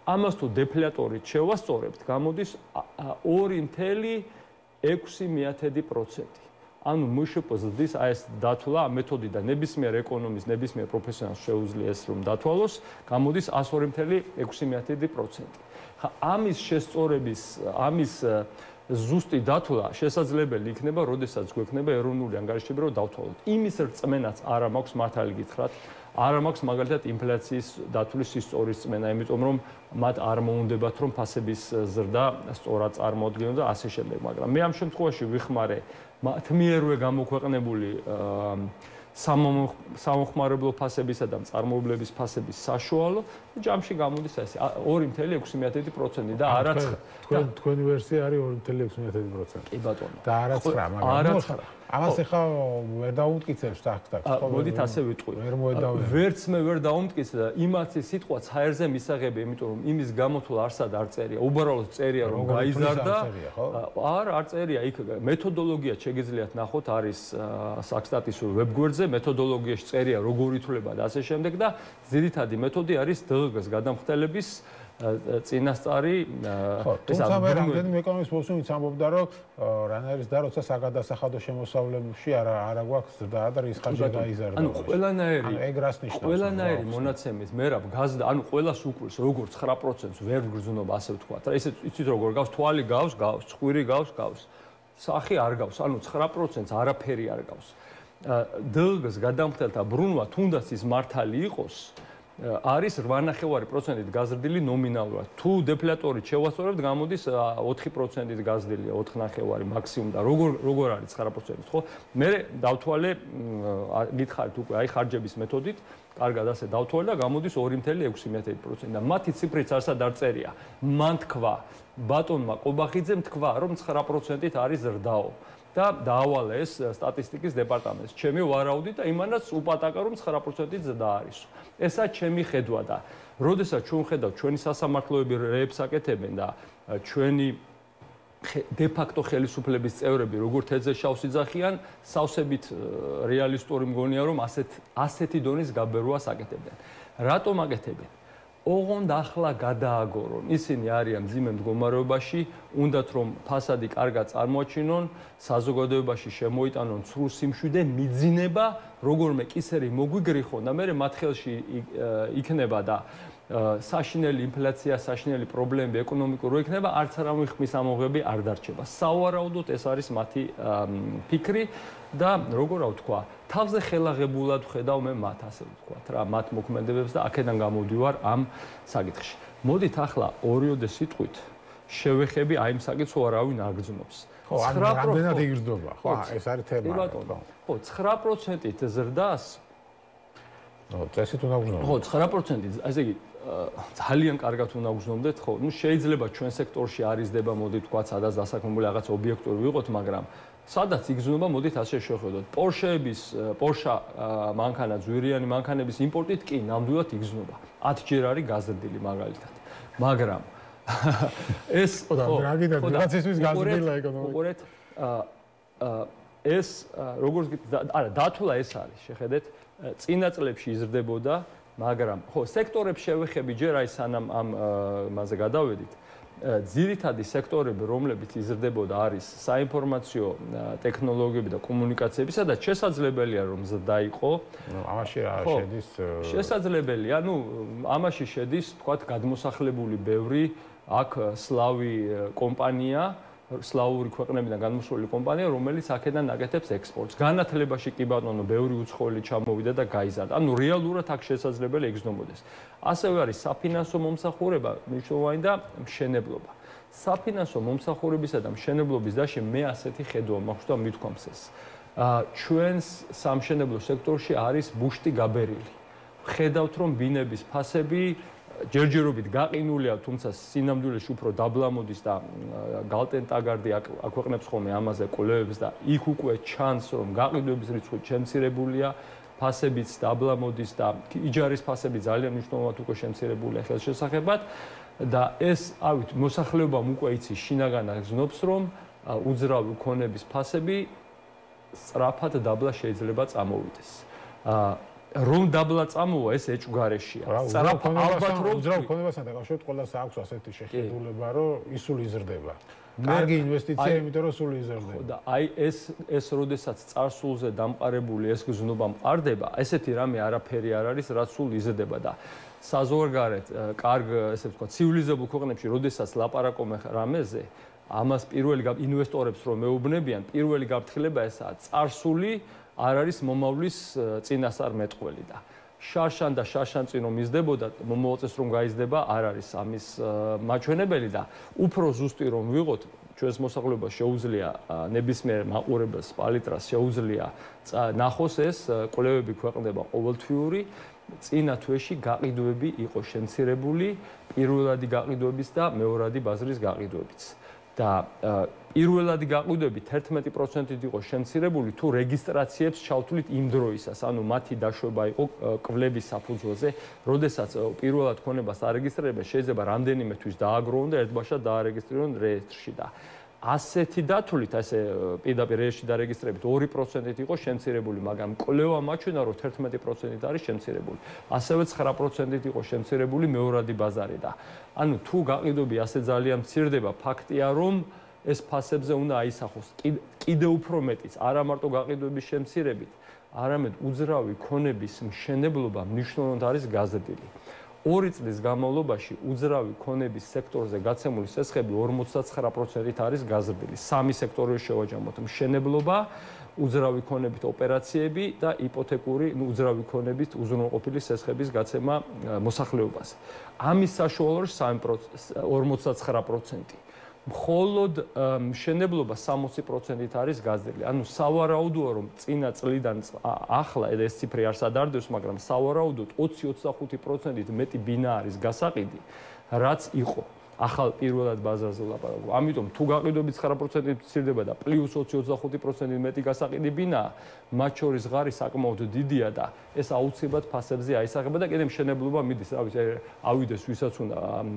ამას თუ დეფლატორით შევასწორებთ, გამოდის 2.6%. ანუ მუშეპო ზრდის ეს დათვლა მეთოდი და ნებისმიერ ეკონომის, ნებისმიერ პროფესიონალს შეუძლია ეს რომ დათვალოს, გამოდის 102.6%. ამის შესწორების, ამის ზუსტი დათვლა შესაძლებელი იქნება, როდესაც გვექნება ეროვნული ანგარიშები, რომ დავთვალოთ. იმის რწმენაც არა მაქვს, მართალი გითხრათ, არა მაქვს მაგალითად ინფლაციის დათვლის ისტორიის რწმენა, იმიტომ რომ მათ არ მოუნდებათ რომ ფასების ზრდა სწორად წარმოადგინონ და ასე შემდეგ, მაგრამ მე ამ შემთხვევაში ვიხმარე მათ მიერვე გამოქვეყნებული სამოხმარებლო ფასებისა და მწარმოებლების ფასების საშუალო ჯამში გამოდის ეს 2.6% და არა 9. თქვენი ვერსია არის 2.6%. კი ბატონო. და არა 9, მაგრამ ამას ახლა ვერ დაუმტკიცებს თაქ-თაქ. მოდით ასე ვიტყვი. ვერ მოედავე. ვერც მე ვერ დაუმტკიცე და იმათი სიტყვა ჰაერზე მისაღები, იმიტომ რომ იმის გამოთვლა არსად არ წერია. უბრალოდ წერია რომ გაიზარდა. არა, არ წერია. იქ მეთოდოლოგია შეგიძლიათ ნახოთ, არის საქსტატის ვებგვერდზე, მეთოდოლოგიაში წერია როგორ ითვლება და ასე შემდეგ და ძირითადი მეთოდი არის დღგ-ს გადამხდელების წინასწარი ეს ამერ რამდენი ეკონომიკის მოსულიც ამბობდა რომ რანაირის და როცა საგადასახადო შემოსავლებში არა გვაქვს ზრდა და რის ხარჯი გაიზარდა. ანუ ყველანაირი ეგ რას ნიშნავს? ყველანაირი მონაცემის მერაბ გაზდა, ანუ ყველას უკრის როგორ 9%-ს ვერ ვგრძნობა ასე ვთქვათ. ესე იცით როგორ გავს, თვალი გავს, ცხვირი გავს. სახი არ გავს, ანუ 9%-ს არაფერი არ გავს. დღგ-ს გადამხდელთა ბრუნვა თუნდაც ის მართალი იყოს, არის 8.5%-ით გაზრდილი ნომინალურად. თუ დეფლატორით შევასწორებთ, გამოდის 4%-ით გაზრდილია, 4.5 მაქსიმუმ და როგორ არის 9%-ით, ხო? მე დავთვალე, გითხარით უკვე, აი ხარჯების მეთოდით, კარგად ასე დავთვალე და გამოდის 2.6% და მათი ციფრიც არსად არ წერია. მან თქვა, ბატონმა ყობახიძემ თქვა, რომ 9%-ით არის ზრდაო. და დაავალა ეს სტატისტიკის დეპარტამენტს. ჩემი ვარაუდით და იმანაც უპატაკა რომ 9%-ით ზრდა არის. ესა ჩემი ხედვა და როდესაც ჩვენ ხედავთ ჩვენი სასამართლოები რეებს აკეთებენ და ჩვენი დე-ფაქტო ხელისუფლების წევრები როგორ თეძე შავს იძახიან, სავსებით რეალისტური მგონია რომ ასეთი დონის გაბერვას აკეთებენ. რატომ აკეთებენ? ოღონდ ახლა გადააგორონ. ისინი არიან მძიმე მდგომარეობაში, უნდათ რომ ფასადი კარგად წარმოაჩინონ, საზოგადოებაში შემოიტანონ ცრუ სიმშვიდე, მიძინება, როგორმე კისერი მოგვიგრიხონ და მე მათ ხელში იქნება და საშინელი ინფლაცია, საშინელი პრობლემები ეკონომიკური იქნება, არც არავინ ხმის ამოღები არ დარჩება. სავარაუდოდ ეს არის მათი ფიქრი და როგორ ვთქვა, თავზე ხელაღებულად ხედავ მე მათ, ასე ვთქვათ რა, მათ მოქმედებებს და აქედან გამოვდივარ ამ საკითხში. მოდით ახლა ორიოდე სიტყვით შევეხები აი იმ საკითხს არავინ არ გძნობს. ხო, რამდენად იგრძნობა? ხო, ეს არის თემა. ხო, 9%-ით ზრდას წესით უნდა გძნობა. ხო, 9%, ასე იგი ძალიან კარგად უნდა გძნობდეთ, ხო. ნუ შეიძლება ჩვენ სექტორში არიზდება, მოდით თქვა, სადაც დასაქმებული რაღაც ობიექტური ვიყოთ, მაგრამ სადაც იგრძნობა, მოდით ასე შევხედოთ. Porsche მანქანა, ძვირიანი მანქანების იმპორტით კი ნამდვილად იგრძნობა. 10 ჯერ არის გაზრდილი მაგალითად. მაგრამ ეს ხო და რაგიდან რაღაცისთვის გაზრდილა ეკონომიკა. უყურეთ, ეს როგორც არა, დათვლა ეს არის, შეხედეთ, წინა წლებში იზრდებოდა, მაგრამ ხო, სექტორებს შევეხები ჯერ აი სანამ ამ მასზე გადავედით. ძირითადი სექტორები, რომლებიც იზრდებოდა, არის საინფორმაციო ტექნოლოგიები და კომუნიკაციები, სადაც შესაძლებელია რომ ზრდა იყო. ამაში შედის შესაძლებელია, ну, ამაში შედის, თქვათ, გადმოსახლებული ბევრი აქ სლავი კომპანია, სლავური ქვეყნებიდან განმოსული კომპანია, რომელიც აქედან აკეთებს ექსპორტს. განათლებაში კი ბატონო, ბევრი უცხოელი ჩამოვიდა და გაიზარდა. ანუ რეალურად აქ შესაძლებელი იგრძნობოდეს. ასევე არის საფინანსო მომსახურება, მნიშვნელოვანი და მშენებლობა. საფინანსო მომსახურებისა და მშენებლობის დაშე მე ასეთი ხედვა მაქვს და მithქვამს ეს. ჩვენს სამშენებლო სექტორში არის ბუშტი გაბერილი. ხედავთ რომ ბინების ფასები ჯერჯერობით გაყინულია, თუმცა სინამდვილეში უფრო დაბლამოდის და გალტენ-ტაგარდი აქვეყნებს ხოლმე ამაზე კვლევებს და იქ უკვე ჩანს, რომ გაყიდვების რიცხვი შემცირებულია, ფასებიც დაბლამოდის და იჯარის ფასები ძალიან მნიშვნელოვნად უკვე შემცირებულია ხელშესახებად და ეს, ავით, მოსახლეობამ უკვე იცი შინაგანად გზნობს, რომ უძრავი ქონების ფასები სწრაფად დაბლა შეიძლება წამოვიდეს. რომ დაბლა წამოვა ეს ეჭვგარეშია. სწრაფად ალბათ რომ უძრავ ქონებასთან დაკავშირებით ყველას აქვს ასეთი შეხედულება, რომ ისული იზრდება. კარგი ინვესტიცია, იმიტომ რომ სული იზრდება. და აი ეს როდესაც წარსულზე დამყარებული ეს გზნობა მყარდება, ესეთი რამე არაფერი არ არის, რაც სულ იზრდება და საზღვარგარეთ, კარგ, ესე ვთქვათ, ცივილიზებულ ქვეყნებში, როდესაც ლაპარაკობენ რამეზე, ამას პირველი ინვესტორებს რომ მეუბნებიან, პირველი გაფრთხილება ესაა, წარსული არ არის მომავლის წინასწარმეტყველი და შარშან და შარშანწინ რომ იზრდებოდა, მომავალ წელს რომ გაიზრდება, არ არის ამის მაჩვენებელი და უფრო ზუსტი რომ ვიღოთ, ჩვენს მოსახლეობას შეუძლია ნებისმიერ მაყურებელს პალიტრას შეუძლია ნახოს ეს კვლევები ქვეყნდება ყოველთვიური, წინა თვეში გაყიდვები იყო შემცირებული, პირველადი გაყიდვების და მეორადი ბაზრის გაყიდვებიც. და პირველადი გაყიდვები 11%-ით იყო შემცირებული თუ რეგისტრაციებს ჩავთვლით იმ დროისას, ანუ მათი დაშვება იყო კვლევის საფუძველზე, როდესაც პირველად ქონებას არეგისტრირებენ, შეიძლება რამდენიმე თვის დააგროვონ და ერთბაშად დაარეგისტრირონ რეესტრში და ასეთი დათვლით, ასე პირდაპირ რეესტრში დარეგისტრებით 2%-ით იყო შემცირებული, მაგრამ კვლევა მაჩვენა, რომ 11%-ით არის შემცირებული. ასევე 9%-ით იყო შემცირებული მეორადი ბაზარი და ანუ თუ გაყიდვები ასე ძალიან მცირდება, ფაქტია, რომ ეს ფასებზე უნდა აისახოს. კიდე უფრო მეტიც, არა მარტო გაყიდვების შემცირებით, არამედ უძრავი ქონების მშენებლობა მნიშვნელოვნად არის გაზრდილი. 2 წლის განმავლობაში უძრავი ქონების სექტორზე გაცემული სესხები 59%-ით არის გაზრდილი. 3 სექტორი შევაჯამოთ: მშენებლობა, უძრავი ქონებით ოპერაციები და იპოთეკური, უძრავი ქონებით უზრუნველყოფილი სესხების გაცემა მოსახლეობაზე. ამის საშუალოში 59%. მხოლოდ მშენებლობა 60%-ით არის გაზრდილი. ანუ სავარაუდოა, რომ წინა წლიდან ახლა ეს ციფრი არ სადარდებს, მაგრამ სავარაუდოდ 20-25%-ით მეტი ბინა არის გასაყიდი, რაც იყო. ახალ პირველად ბაზარზე ლაპარაკობ. ამიტომ თუ გაყიდვები 9%-ით მცირდება და პლუს 20-25%-ით მეტი გასაყიდი ბინაა, მათ შორის ღარი საკმაოდ დიდია და ეს აუცილებლად ფასებზე აისახება და კიდე მშენებლობა მიდის, რა ვიცი, ავიდეს ვისაც უნდა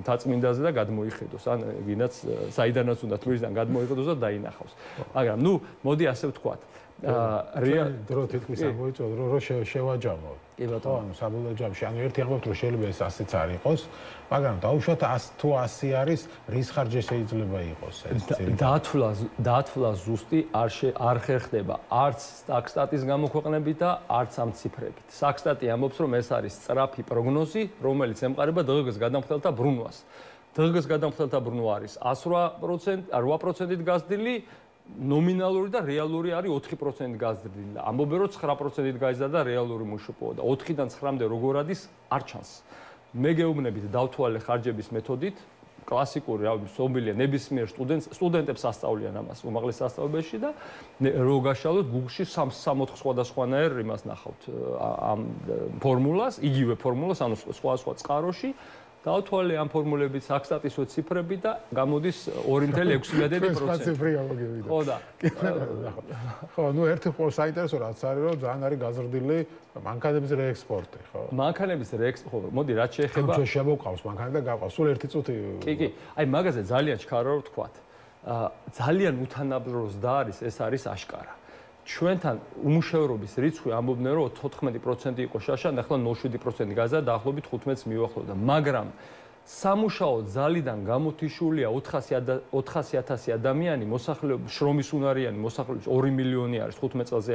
თაწმინდაზე და გადმოიხედოს, ან გინდაც საიდანაც უნდა თბილისიდან გადმოიხედოს და დაინახავს. მაგრამ ნუ მოდი ასე ვთქვათ, დრო თითქმის ამოიწოდო რომ შევაჯამოთ. კი ბატონო. ანუ საბოლოო ჯამში ანუ ერთი ამბობთ რომ შეიძლება ეს 100-ც არ იყოს, მაგრამ დაუშვათ 100 თუ 100 არის, რის ხარჯზე შეიძლება იყოს ეს წილი. დათვლა ზუსტი არ ხერხდება არც სტატის გამოქვეყნებით და არც ამ ციფრებით. სტატი ამბობს რომ ეს არის სწრაფი პროგნოზი, რომელიც ემყარება დღეს გადამხდელთა ბრუნვას. დღეს გადამხდელთა ბრუნვა არის 8%-ით გაზრდილი, ნომინალური და რეალური არის 4%-ით გაზრდილი. ამბობენ რომ 9%-ით გაიზარდა რეალური მუშაობა და 4-დან 9-მდე როგორ ადის არ ჩანს. მე გეუბნებით დავთვალე ხარჯების მეთოდით, კლასიკური, სობილია ნებისმიერ სტუდენტებს ასწავლიან ამას უმაღლეს სასწავლებელში და რო გაშალოთ Google-ში 3-4 სხვადასხვანაირ იმას ნახავთ ამ ფორმულას, იგივე ფორმულას, ანუ სხვა წყაროში დავთვალე ამ ფორმულებით სტატისტიკურ ციფრები და გამოდის 2.6%. ციფრია მოგივიდა. ხო და ხო, ნუ ერთი საინტერესო რაც არის რომ ძალიან არის გაზრდილი მანქანების რეექსპორტი, ხო? მანქანების რეექსპორტი, მოდი რაც შეეხება ხო, შემოყავს მანქანა და გაყავს. სულ ერთი წუთი. კი, აი მაგაზე ძალიან ჩქარა რომ ვთქვათ. ძალიან უთანაბროს და ეს არის აშკარა. ჩვენთან უმუშევრობის რიცხვი ამბობდნენ რომ 14% იყო შაშან, ახლა 0.7% გაზარდა, დაახლოებით 15-ს მიუახლოვდა, მაგრამ სამუშაო ძალიდან გამოთიშულია 400,000 ადამიანი, მოსახლეობა შრომის უნარიანი მოსახლეობის 2 მილიონი არის 15 წელზე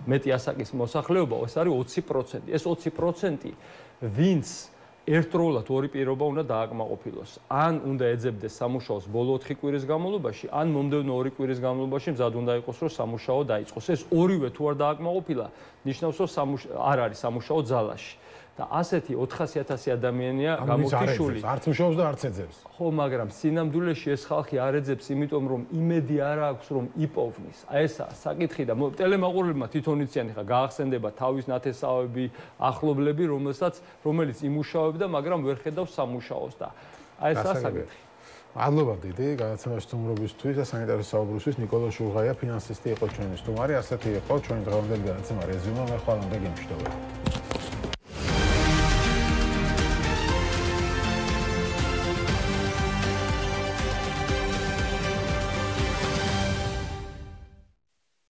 მეტი ასაკის მოსახლეობა, ეს არის 20%. ეს 20% ვინც ერთდროულად ორი პირობა უნდა დააკმაყოფილოს. ან უნდა ეძებდეს სამუშაოს ბოლო 4 კვირის განმავლობაში, ან მომდევნო 2 კვირის განმავლობაში მზად უნდა იყოს, რომ სამუშაო დაიწყოს. ეს ორივე თუ არ დააკმაყოფილა, ნიშნავს, რომ არ არის სამუშაო ძალაში. და ასეთი 400,000 ადამიანია გამოფიშული. არც მუშაობს და არც ეძებს. ხო, მაგრამ სინამდვილეში ეს ხალხი არ ეძებს, იმიტომ რომ იმედი არ აქვს, რომ იპოვნის. აი ესა საკითხი და ტელემაყურებელმა თვითონ იციან, ხა გაახსენდება თავის ნათესავები, ახლობლები, რომელიც იმუშავებდა, მაგრამ ვერ ხედავს სამუშაოს და აი ეს საკითხი. მადლობა დიდი გადაცემაში სტუმრობისთვის და საინტერესო საუბრისთვის. ნიკოლოზ შულღაია, ფინანსისტი იყო ჩვენი სტუმარი, ასეთი იყო ჩვენი დღევანდელი გადაცემა რეზიუმე. მე ხვალამდე გემშვიდობებით.